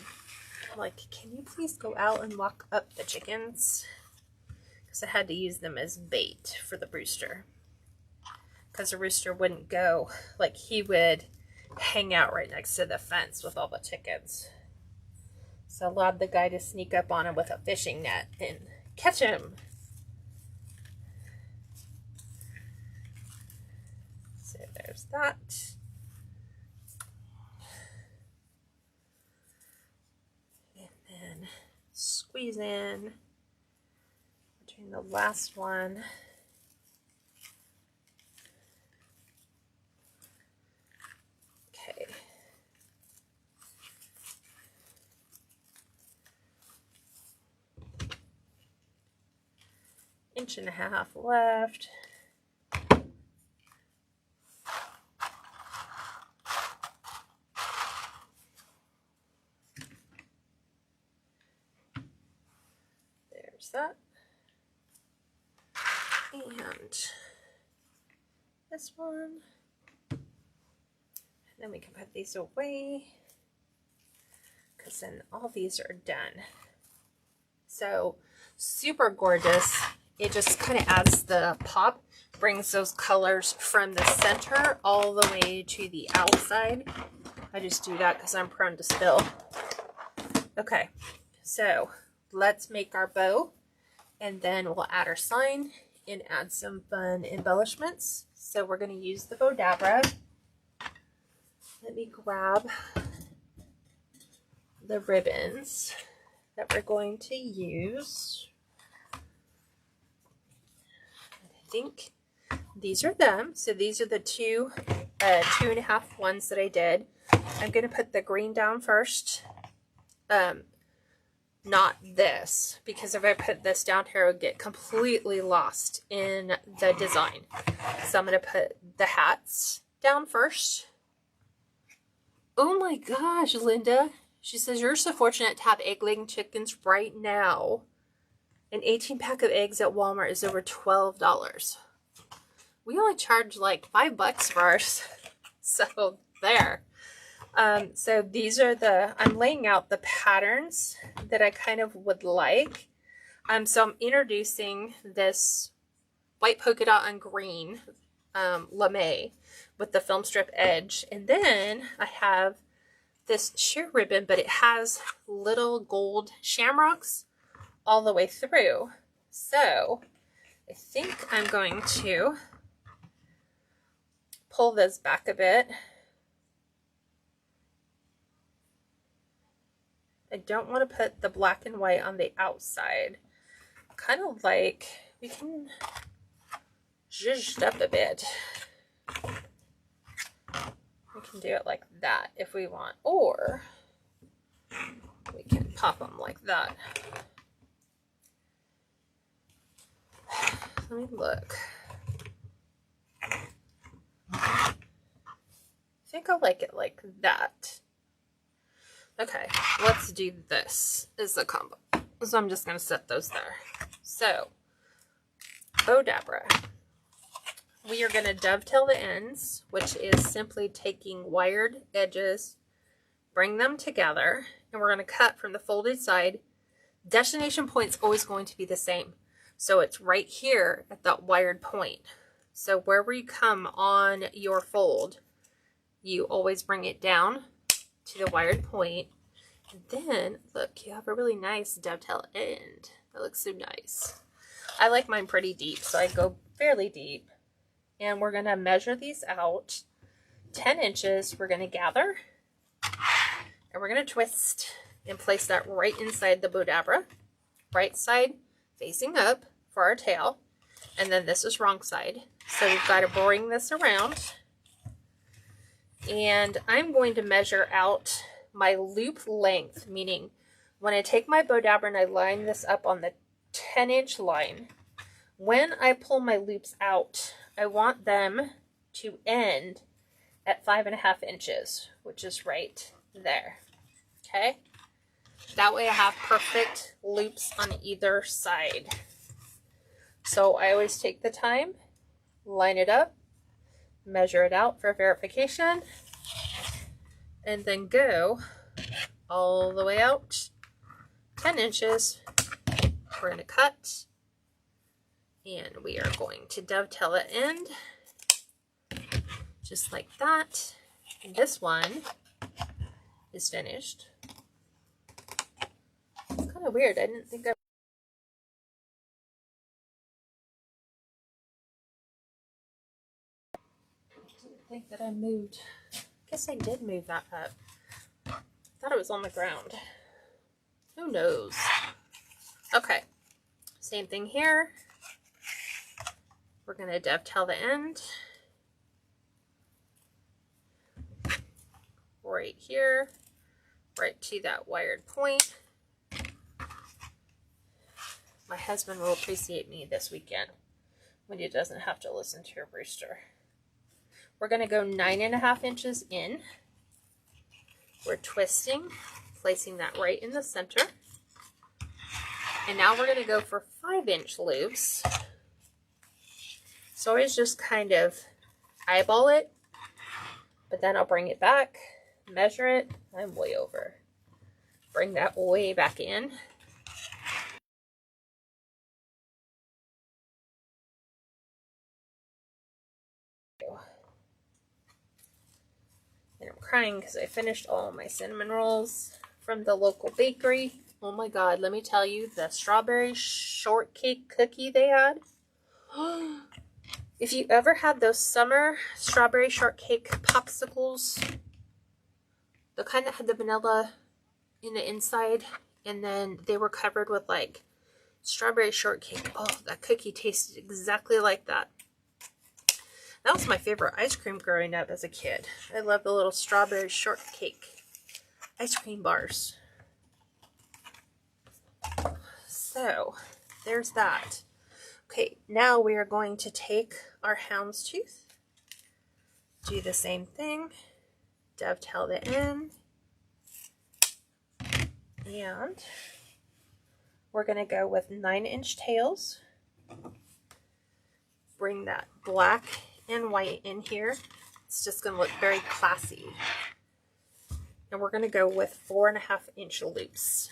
[SPEAKER 1] like, can you please go out and lock up the chickens? Because I had to use them as bait for the rooster. Because the rooster wouldn't go, like he would hang out right next to the fence with all the chickens. So I allowed the guy to sneak up on him with a fishing net and catch him. So there's that. And then squeeze in between the last one. Okay. Inch and a half left. There's that. And this one. And then we can put these away, because then all these are done. So super gorgeous. It just kind of adds the pop, brings those colors from the center all the way to the outside. I just do that because I'm prone to spill. Okay, so let's make our bow, and then we'll add our sign and add some fun embellishments. So we're going to use the Bodabra. Let me grab the ribbons that we're going to use. I think these are them. So these are the 2.5 ones that I did. I'm going to put the green down first. Not this, because if I put this down here, it would get completely lost in the design. So I'm going to put the hats down first. Oh my gosh, Linda. She says, you're so fortunate to have egg-laying chickens right now. An 18-pack of eggs at Walmart is over $12. We only charge like $5 for ours. So there. So these are I'm laying out the patterns that I kind of would like. So I'm introducing this white polka dot and green lame with the film strip edge. And then I have this sheer ribbon, but it has little gold shamrocks all the way through. So I think I'm going to pull this back a bit. I don't want to put the black and white on the outside. Kind of like, we can zhuzh it up a bit. We can do it like that if we want, or we can pop them like that. Let me look. I think I like it like that. Okay, let's do this is the combo. So I'm just going to set those there. So, Bodabra. We are going to dovetail the ends, which is simply taking wired edges, bring them together, and we're going to cut from the folded side. Destination point's always going to be the same. So it's right here at that wired point. So wherever you come on your fold, you always bring it down to the wired point. And then, look, you have a really nice dovetail end. That looks so nice. I like mine pretty deep, so I go fairly deep. And we're going to measure these out 10 inches. We're going to gather, and we're going to twist and place that right inside the Bodabra. Right side facing up for our tail, and then this is wrong side. So we've got to bring this around, and I'm going to measure out my loop length, meaning when I take my Bodabra and I line this up on the 10-inch line, when I pull my loops out, I want them to end at 5.5 inches, which is right there. Okay? That way I have perfect loops on either side. So I always take the time, line it up, measure it out for verification, and then go all the way out 10 inches. We're going to cut, and we are going to dovetail the end just like that. And this one is finished. It's kind of weird. I didn't think that I moved. I guess I did move that up. I thought it was on the ground. Who knows? Okay. Same thing here. We're going to dovetail the end right here, right to that wired point. My husband will appreciate me this weekend when he doesn't have to listen to a rooster. We're going to go 9.5 inches in. We're twisting, placing that right in the center. And now we're going to go for 5-inch loops. So I always just kind of eyeball it, but then I'll bring it back, measure it. I'm way over. Bring that way back in. And I'm crying because I finished all my cinnamon rolls from the local bakery. Oh my god, let me tell you, the strawberry shortcake cookie they had. If you ever had those summer strawberry shortcake popsicles, the kind that had the vanilla in the inside, and then they were covered with like strawberry shortcake. Oh, that cookie tasted exactly like that. That was my favorite ice cream growing up as a kid. I love the little strawberry shortcake ice cream bars. So, there's that. Okay, now we are going to take our houndstooth, do the same thing, dovetail the end, and we're going to go with 9-inch tails. Bring that black and white in here. It's just going to look very classy. And we're going to go with 4.5-inch loops.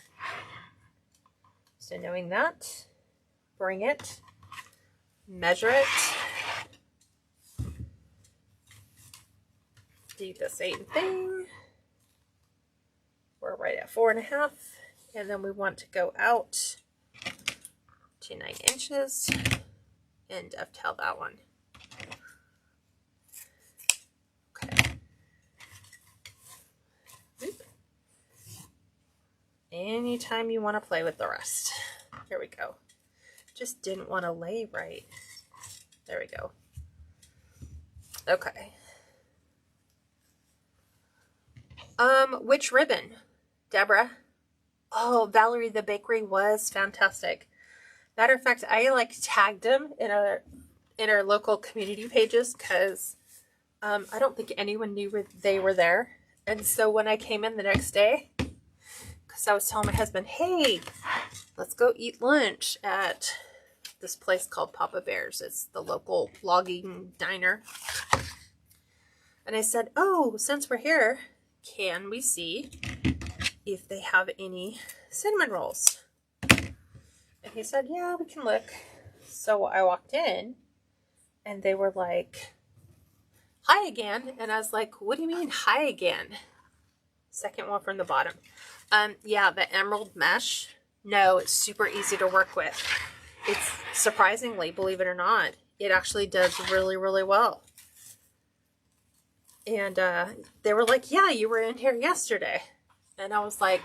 [SPEAKER 1] So knowing that, bring it, measure it, do the same thing. We're right at 4.5, and then we want to go out to 9 inches and dovetail that one. Okay. Oop. Anytime you want to play with the rest. Here we go. Just didn't want to lay right. There we go. Okay. Which ribbon? Deborah? Oh, Valerie the Bakery was fantastic. Matter of fact, I like tagged them in our local community pages because I don't think anyone knew they were there. And so when I came in the next day, because I was telling my husband, hey, let's go eat lunch at this place called Papa Bear's. It's the local logging diner. And I said, oh, since we're here, can we see if they have any cinnamon rolls? And he said, yeah, we can look. So I walked in and they were like, hi again. And I was like, what do you mean hi again? Second one from the bottom. Yeah, the emerald mesh. No, it's super easy to work with. It's surprisingly, believe it or not, it actually does really, really well. And they were like, yeah, you were in here yesterday. And I was like,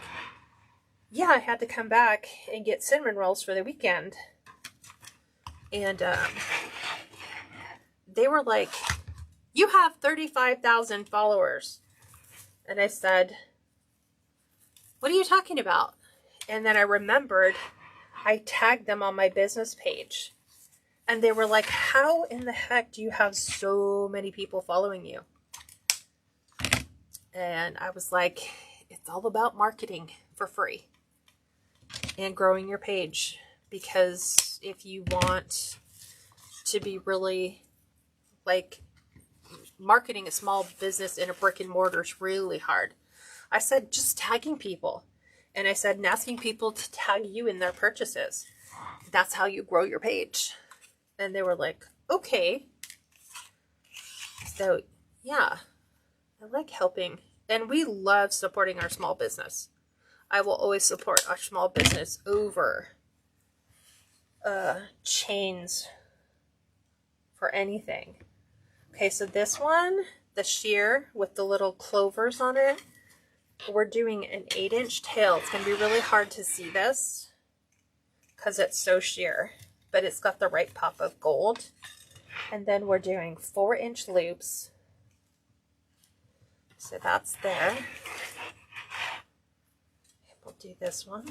[SPEAKER 1] yeah, I had to come back and get cinnamon rolls for the weekend. And they were like, you have 35,000 followers. And I said, what are you talking about? And then I remembered I tagged them on my business page. And they were like, how in the heck do you have so many people following you? And I was like, it's all about marketing for free and growing your page. Because if you want to be really, like, marketing a small business in a brick and mortar is really hard. I said, just tagging people. And I said, and asking people to tag you in their purchases. That's how you grow your page. And they were like, okay. So, yeah, I like helping. And we love supporting our small business. I will always support our small business over chains for anything. Okay, so this one, the sheer with the little clovers on it, we're doing an 8-inch tail. It's going to be really hard to see this because it's so sheer, but it's got the right pop of gold. And then we're doing 4-inch loops. So that's there. We'll do this one.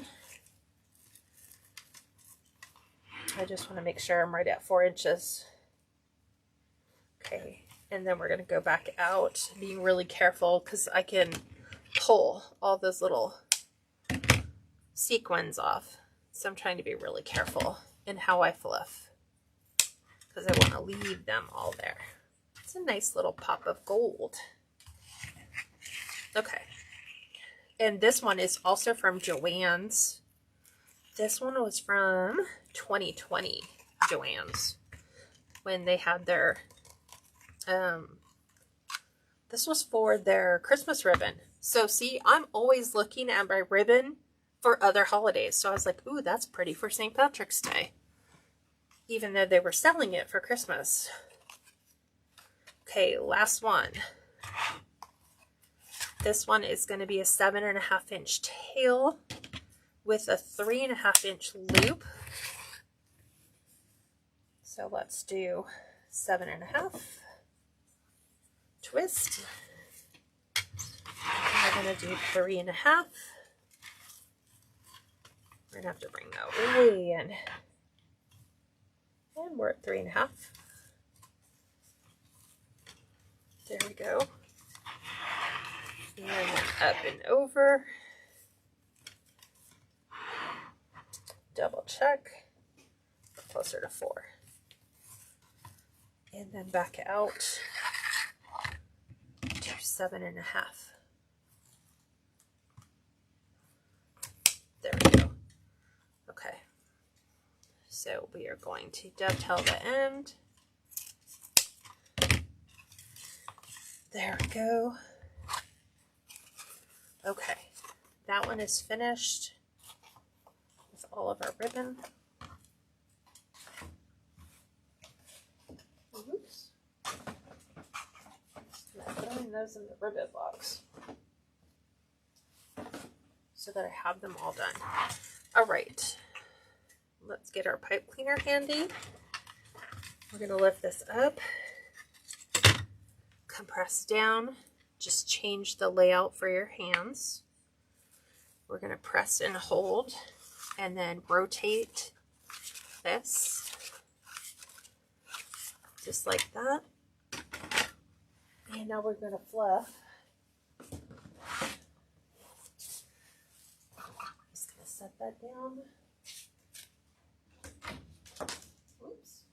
[SPEAKER 1] I just want to make sure I'm right at 4 inches. Okay, and then we're going to go back out, being really careful because I can pull all those little sequins off. So I'm trying to be really careful in how I fluff. because I want to leave them all there. It's a nice little pop of gold. Okay. And this one is also from Joann's. This one was from 2020 Joann's, when they had their, this was for their Christmas ribbon. So see, I'm always looking at my ribbon for other holidays. So I was like, ooh, that's pretty for St. Patrick's Day, even though they were selling it for Christmas. Okay, last one. This one is going to be a 7.5 inch tail with a 3.5 inch loop. So let's do 7.5, twist. And we're going to do 3.5. We're going to have to bring that way in. And we're at 3.5. There we go. And then up and over. Double check. Closer to 4. And then back out to 7.5. There we go. Okay. So we are going to dovetail the end. There we go. Okay. That one is finished with all of our ribbon. Oops. I'm throwing those in the ribbon box so that I have them all done. All right. Let's get our pipe cleaner handy. We're going to lift this up, compress down, just change the layout for your hands. We're going to press and hold and then rotate this just like that. And now we're going to fluff. Just going to set that down. Oops.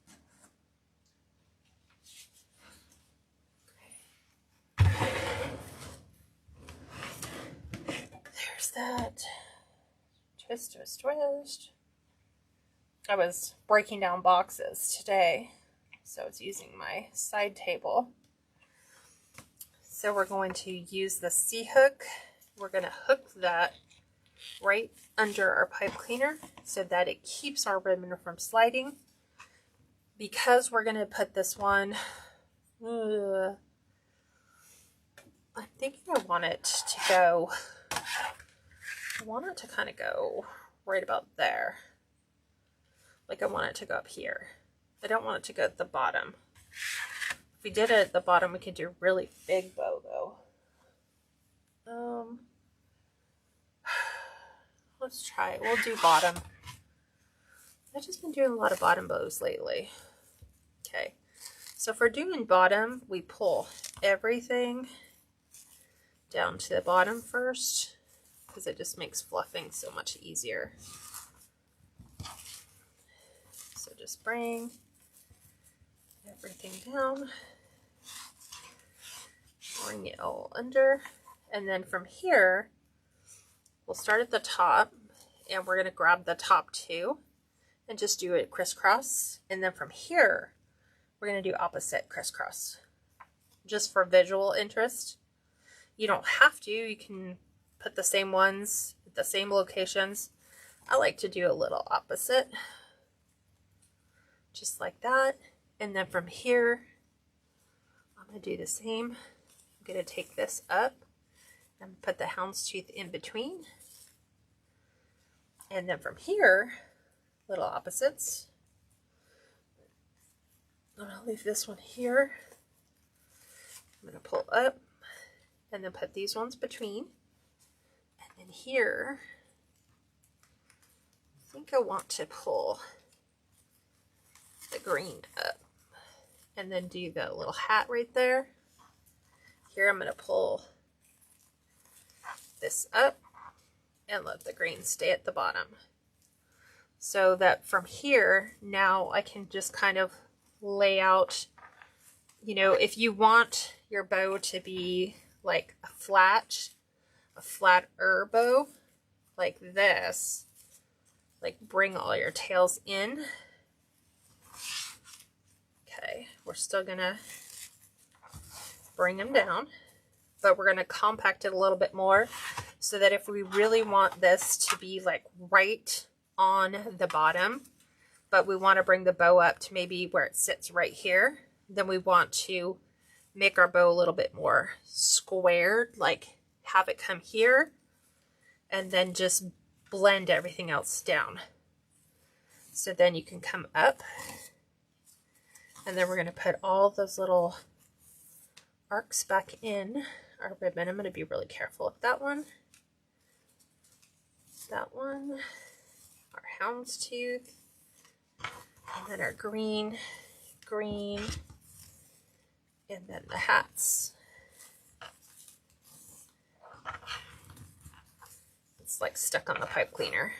[SPEAKER 1] There's that. Twist, twist, twist. I was breaking down boxes today, so I was using my side table. So we're going to use the C-hook. We're going to hook that right under our pipe cleaner so that it keeps our ribbon from sliding. Because we're going to put this one, I'm thinking I want it to go, I want it to kind of go right about there. Like I want it to go up here. I don't want it to go at the bottom. If we did it at the bottom, we could do a really big bow though. Let's try it. We'll do bottom. I've just been doing a lot of bottom bows lately. Okay, so if we're doing bottom, we pull everything down to the bottom first because it just makes fluffing so much easier. So just bring everything down, bring it all under, and then from here, we'll start at the top, and we're going to grab the top two and just do it crisscross, and then from here, we're going to do opposite crisscross, just for visual interest. You don't have to, you can put the same ones at the same locations. I like to do a little opposite, just like that. And then from here, I'm going to do the same. I'm going to take this up and put the houndstooth in between. And then from here, little opposites. I'm going to leave this one here. I'm going to pull up and then put these ones between. And then here, I think I want to pull the green up. And then do the little hat right there. Here I'm going to pull this up and let the green stay at the bottom. So that from here, now I can just kind of layout. You know, if you want your bow to be like a flatter bow like this, like bring all your tails in. Okay, we're still gonna bring them down, but we're gonna compact it a little bit more so that if we really want this to be like right on the bottom, but we want to bring the bow up to maybe where it sits right here, then we want to make our bow a little bit more squared, like have it come here and then just blend everything else down. So then you can come up, and then we're going to put all those little arcs back in our ribbon. I'm going to be really careful with that one, our houndstooth, and then our green, and then the hats. It's like stuck on the pipe cleaner.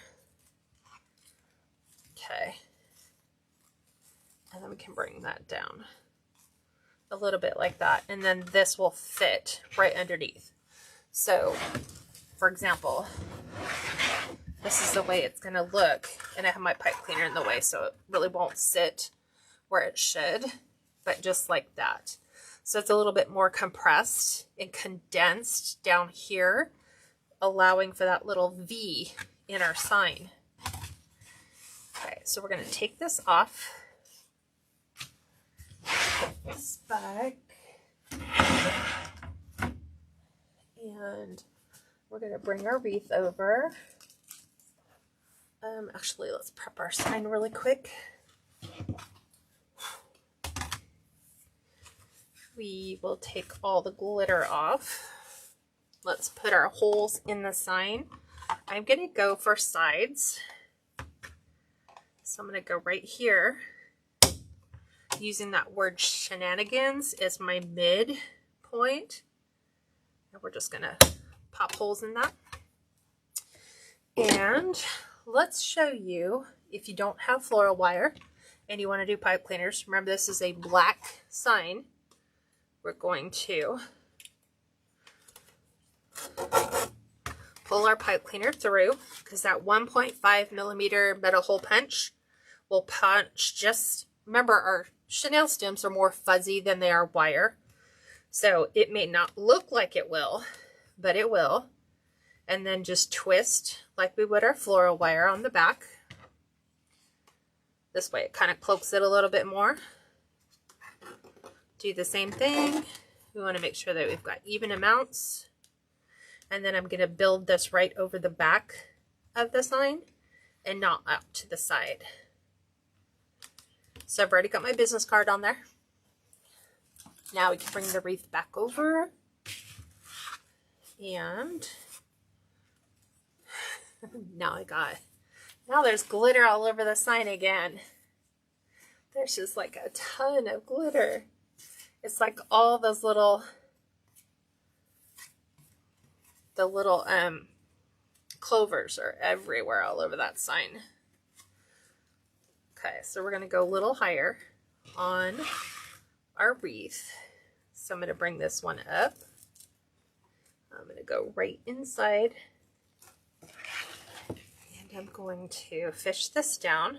[SPEAKER 1] Okay. And then we can bring that down a little bit like that. And then this will fit right underneath. So, for example, this is the way it's going to look. And I have my pipe cleaner in the way, so it really won't sit where it should, but just like that. So it's a little bit more compressed and condensed down here, allowing for that little V in our sign. Okay, so we're going to take this off. Put this back. And we're going to bring our wreath over. Actually, let's prep our sign really quick. We will take all the glitter off. Let's put our holes in the sign. I'm going to go for sides. So I'm going to go right here, using that word shenanigans as my mid point. And we're just going to pop holes in that. And let's show you, if you don't have floral wire and you want to do pipe cleaners, remember this is a black sign. We're going to pull our pipe cleaner through, because that 1.5 millimeter metal hole punch will punch just, remember our chenille stems are more fuzzy than they are wire. So it may not look like it will, but it will. And then just twist like we would our floral wire on the back. This way it kind of cloaks it a little bit more. Do the same thing. We want to make sure that we've got even amounts. And then I'm going to build this right over the back of the sign and not out to the side. So I've already got my business card on there. Now we can bring the wreath back over. And now there's glitter all over the sign again. There's just like a ton of glitter. It's like all those little clovers are everywhere all over that sign. Okay, so we're going to go a little higher on our wreath. So I'm going to bring this one up. I'm going to go right inside. And I'm going to fish this down.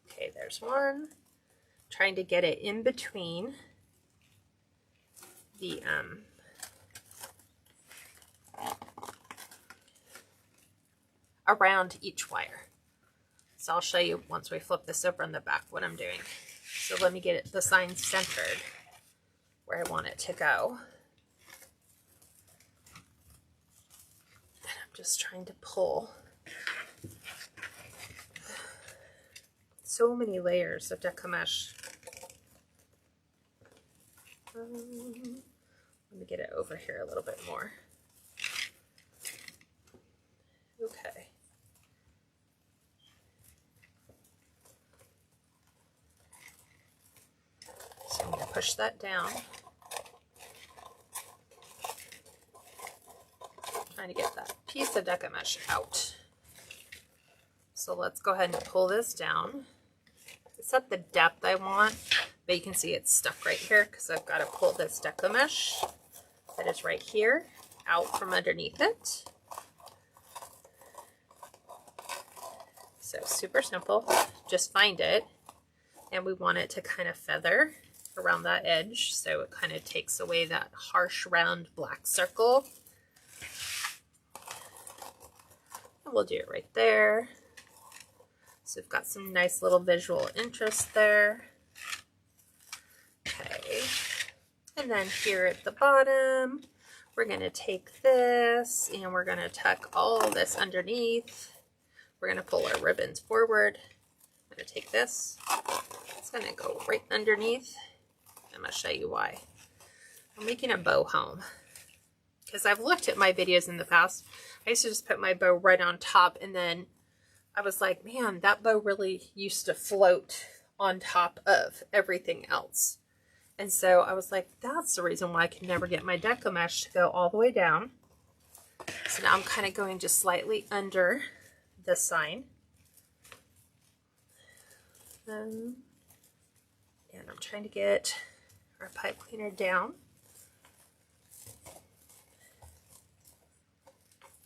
[SPEAKER 1] Okay, there's one. Trying to get it in between the around each wire. So I'll show you once we flip this over in the back what I'm doing. So let me get it, the sign centered where I want it to go. And I'm just trying to pull. So many layers of Deco mesh. Let me get it over here a little bit more. Okay. So I'm going to push that down. Trying to get that piece of Deco mesh out. So let's go ahead and pull this down. It's at the depth I want, but you can see it's stuck right here because I've got to pull this Deco mesh that is right here out from underneath it. So super simple, just find it, and we want it to kind of feather around that edge so it kind of takes away that harsh round black circle. And we'll do it right there. So we've got some nice little visual interest there. Okay, and then here at the bottom, we're going to take this and we're going to tuck all this underneath. We're going to pull our ribbons forward. I'm going to take this. It's going to go right underneath. I'm going to show you why. I'm making a bow home. Because I've looked at my videos in the past. I used to just put my bow right on top, and then I was like, man, that bow really used to float on top of everything else. And so I was like, that's the reason why I can never get my Deco mesh to go all the way down. So now I'm kind of going just slightly under the sign. And I'm trying to get our pipe cleaner down.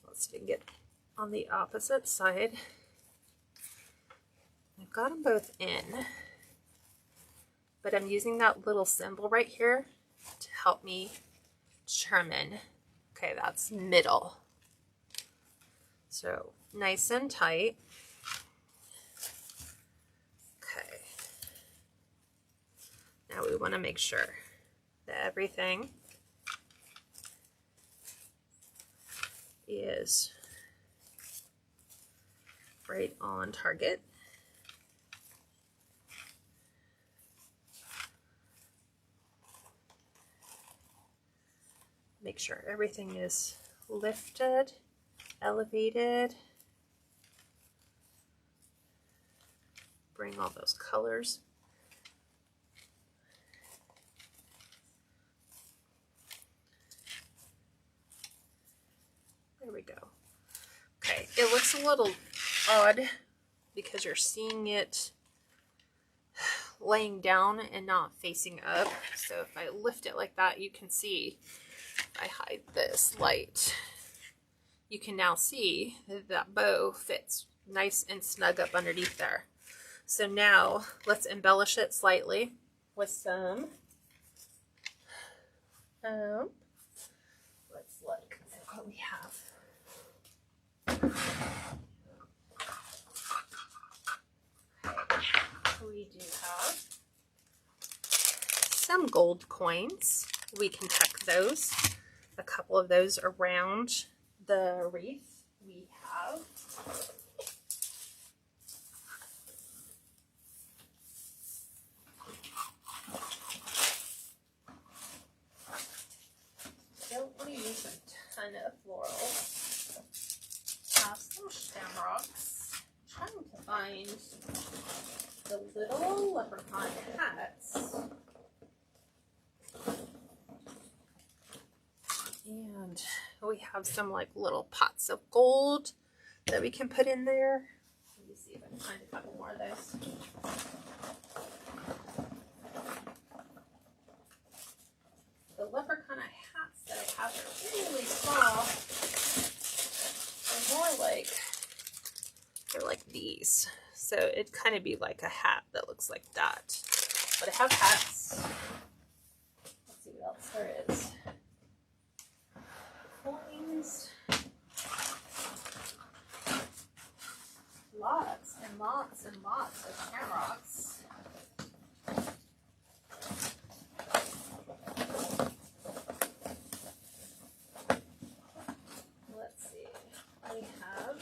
[SPEAKER 1] Let's see if we can get on the opposite side. I've got them both in, but I'm using that little symbol right here to help me determine, okay, that's middle. So nice and tight. Okay. Now we want to make sure that everything is right on target. Make sure everything is lifted, elevated. Bring all those colors. There we go. Okay, it looks a little odd because you're seeing it laying down and not facing up. So if I lift it like that, you can see, if I hide this light, you can now see that that bow fits nice and snug up underneath there. So now let's embellish it slightly with some, let's look at what we have. We do have some gold coins. We can tuck those, a couple of those around the wreath. We have don't want to use a ton of floral. Have some shamrocks. I'm trying to find the little leprechaun hats. And we have some like little pots of gold that we can put in there. Let me see if I can find a couple more of those. The leprechaun hats that I have are really small. They're more like, they're like these. So it'd kind of be like a hat that looks like that. But I have hats. Let's see what else there is. Coins. Lots and lots and lots of shamrocks. Let's see. We have,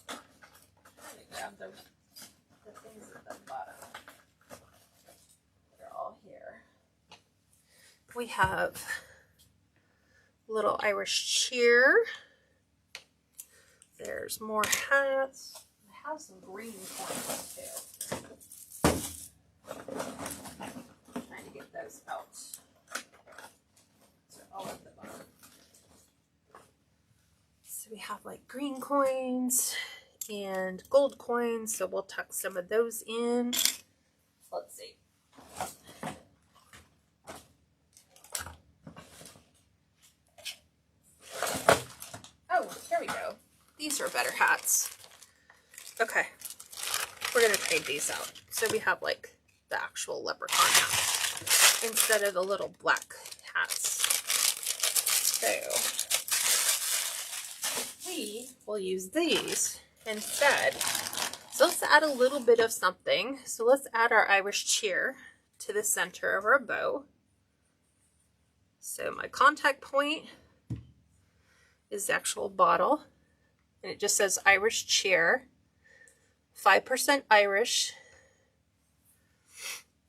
[SPEAKER 1] let me grab the things at the bottom. They're all here. We have little Irish cheer. There's more hats. I have some green coins too. I'm trying to get those out. So all at the bottom. So we have like green coins and gold coins. So we'll tuck some of those in. Let's see. Oh, here we go. These are better hats. Okay. We're going to trade these out. So we have like the actual leprechaun hats instead of the little black hats. So we will use these instead. So let's add a little bit of something. So let's add our Irish cheer to the center of our bow. So my contact point is the actual bottle, and it just says Irish cheer, 5% Irish.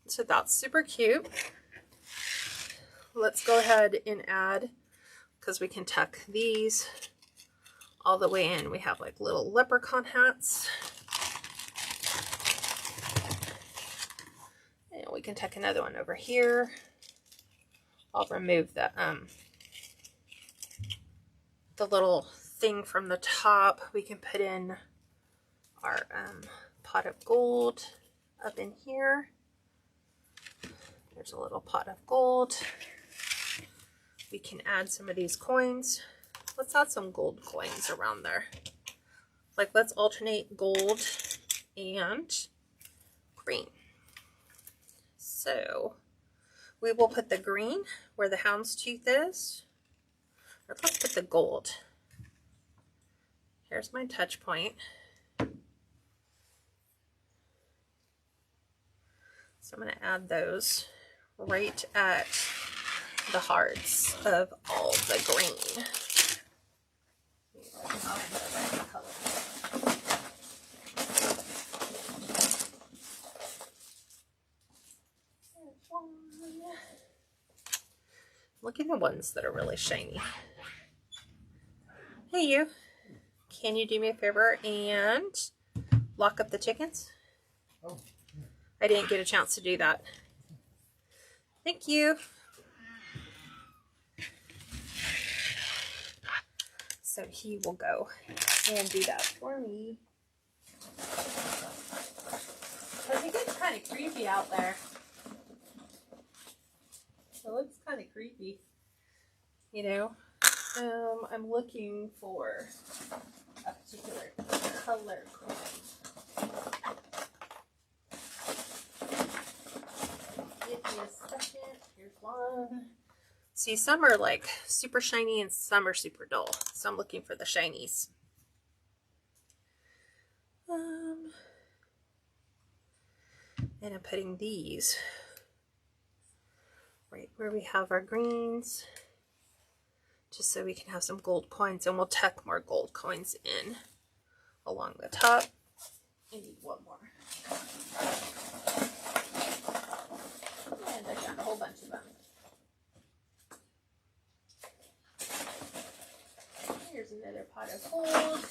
[SPEAKER 1] So that's super cute. Let's go ahead and add, because we can tuck these all the way in. We have like little leprechaun hats. And we can tuck another one over here. I'll remove the little thing from the top. We can put in our pot of gold up in here. There's a little pot of gold. We can add some of these coins. Let's add some gold coins around there. Like, let's alternate gold and green. So we will put the green where the houndstooth is. Or let's put the gold. Here's my touch point. So I'm going to add those right at the hearts of all the green. Look at the ones that are really shiny. Hey you, can you do me a favor and lock up the chickens? Oh. I didn't get a chance to do that. Thank you. So he will go and do that for me. I think it's kind of creepy out there. It looks kind of creepy. You know, I'm looking for a particular color coin. Give me a second. Here's one. See, some are like super shiny and some are super dull. So I'm looking for the shinies. And I'm putting these right where we have our greens, just so we can have some gold coins, and we'll tuck more gold coins in along the top. I need one more. And I've got a whole bunch of them. Here's another pot of gold.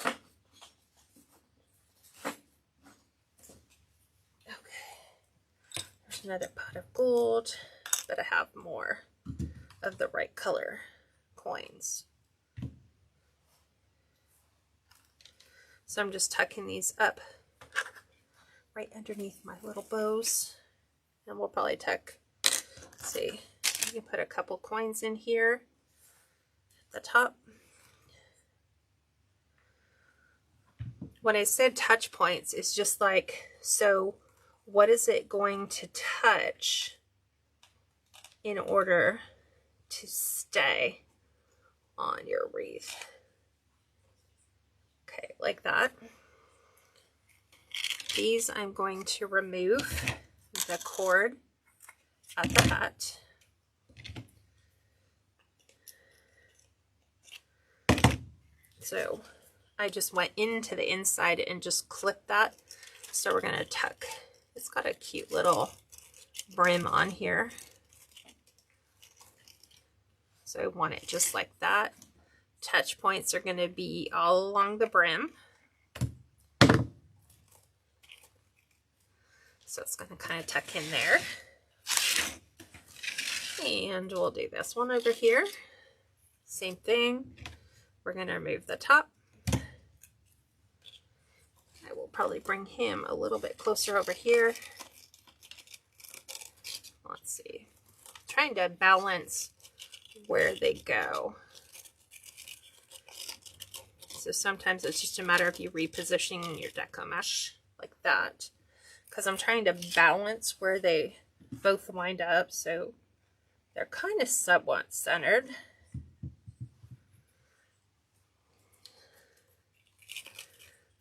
[SPEAKER 1] Okay. There's another pot of gold, but I have more of the right color coins. So I'm just tucking these up right underneath my little bows. And we'll probably tuck, let's see, you can put a couple coins in here at the top. When I said touch points, it's just like, so what is it going to touch in order to stay on your wreath? Okay, like that. These I'm going to remove the cord at the hat. So I just went into the inside and just clipped that. So we're going to tuck. It's got a cute little brim on here. So I want it just like that. Touch points are going to be all along the brim. So it's going to kind of tuck in there. And we'll do this one over here. Same thing. We're going to remove the top. I will probably bring him a little bit closer over here. let's see, trying to balance where they go. So sometimes it's just a matter of you repositioning your Deco mesh like that, because I'm trying to balance where they both wind up so they're kind of somewhat centered.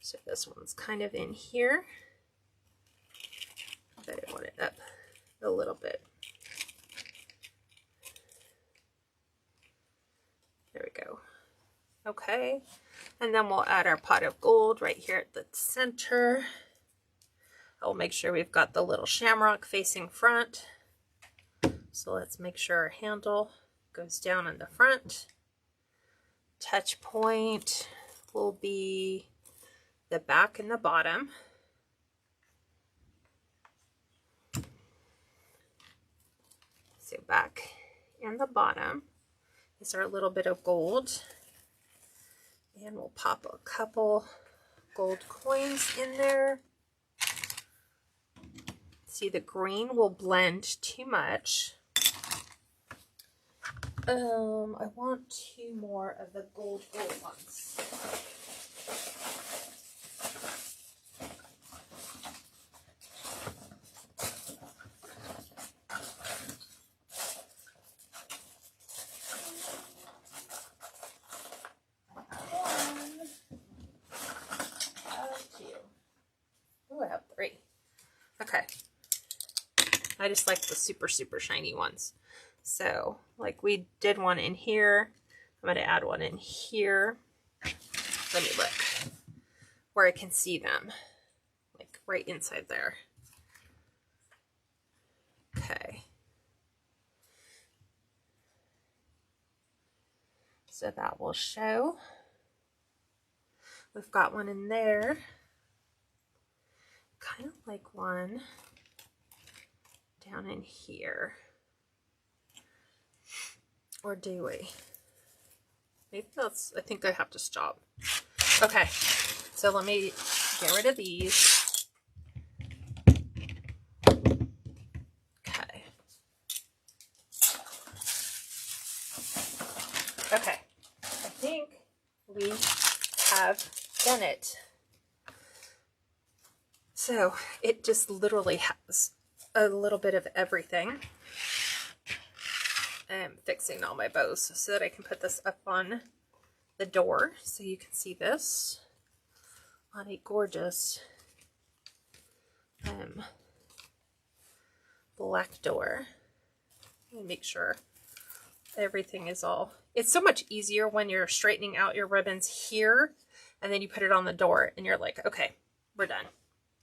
[SPEAKER 1] So this one's kind of in here, but I want it up a little bit. There we go. Okay, and then we'll add our pot of gold right here at the center. I'll make sure we've got the little shamrock facing front. So let's make sure our handle goes down in the front. Touch point will be the back and the bottom. So back and the bottom is our little bit of gold. And we'll pop a couple gold coins in there. See, the green will blend too much. I want 2 more of the gold ones. I have 3. Okay. I just like the super, super shiny ones. So, like we did one in here. I'm going to add one in here. Let me look where I can see them. Like right inside there. Okay. So that will show. We've got one in there. Kind of like one down in here. Or do we? Maybe that's, I think I have to stop. Okay, so let me get rid of these. Okay. Okay, I think we have done it. So it just literally has a little bit of everything. I'm fixing all my bows so that I can put this up on the door so you can see this on a gorgeous black door. And make sure everything is all, it's so much easier when you're straightening out your ribbons here and then you put it on the door and you're like, okay, we're done.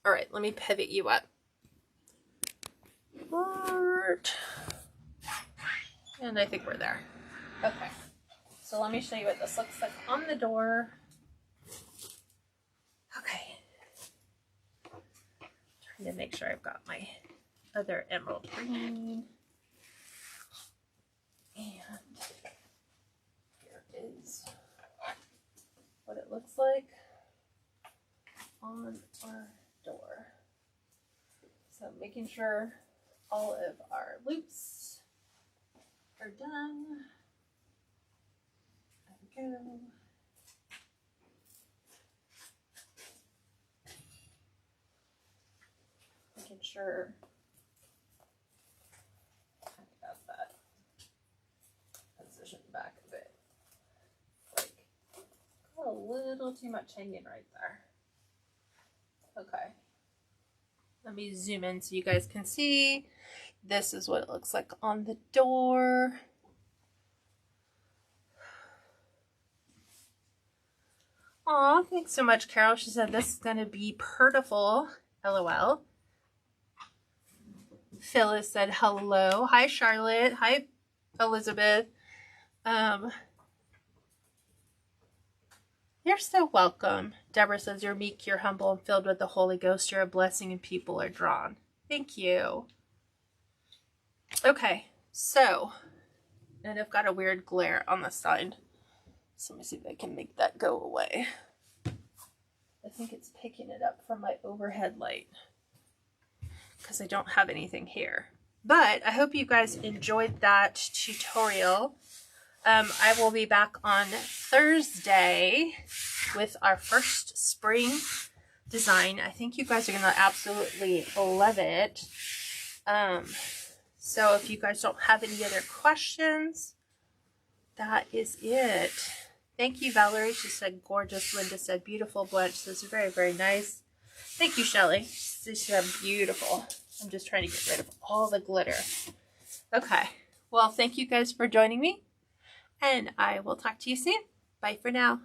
[SPEAKER 1] All right, let me pivot you up. And I think we're there. Okay, so let me show you what this looks like on the door. Okay. Trying to make sure I've got my other emerald green. And here is what it looks like on our door. So making sure all of our loops are done. There we go. Making sure I got that positioned back a bit. Like, got a little too much hanging right there. Okay. Let me zoom in so you guys can see. This is what it looks like on the door. Aw, thanks so much, Carol. She said this is going to be purtiful. LOL. Phyllis said hello. Hi, Charlotte. Hi, Elizabeth. You're so welcome. Deborah says you're meek, you're humble, and filled with the Holy Ghost. You're a blessing and people are drawn. Thank you. Okay, so, and I've got a weird glare on the side. So let me see if I can make that go away. I think it's picking it up from my overhead light because I don't have anything here. But I hope you guys enjoyed that tutorial. I will be back on Thursday with our first spring design. I think you guys are going to absolutely love it. So if you guys don't have any other questions, that is it. Thank you, Valerie. She said gorgeous. Linda said beautiful. Blanche says very, very nice. Thank you, Shelly. She said beautiful. I'm just trying to get rid of all the glitter. Okay. Well, thank you guys for joining me, and I will talk to you soon. Bye for now.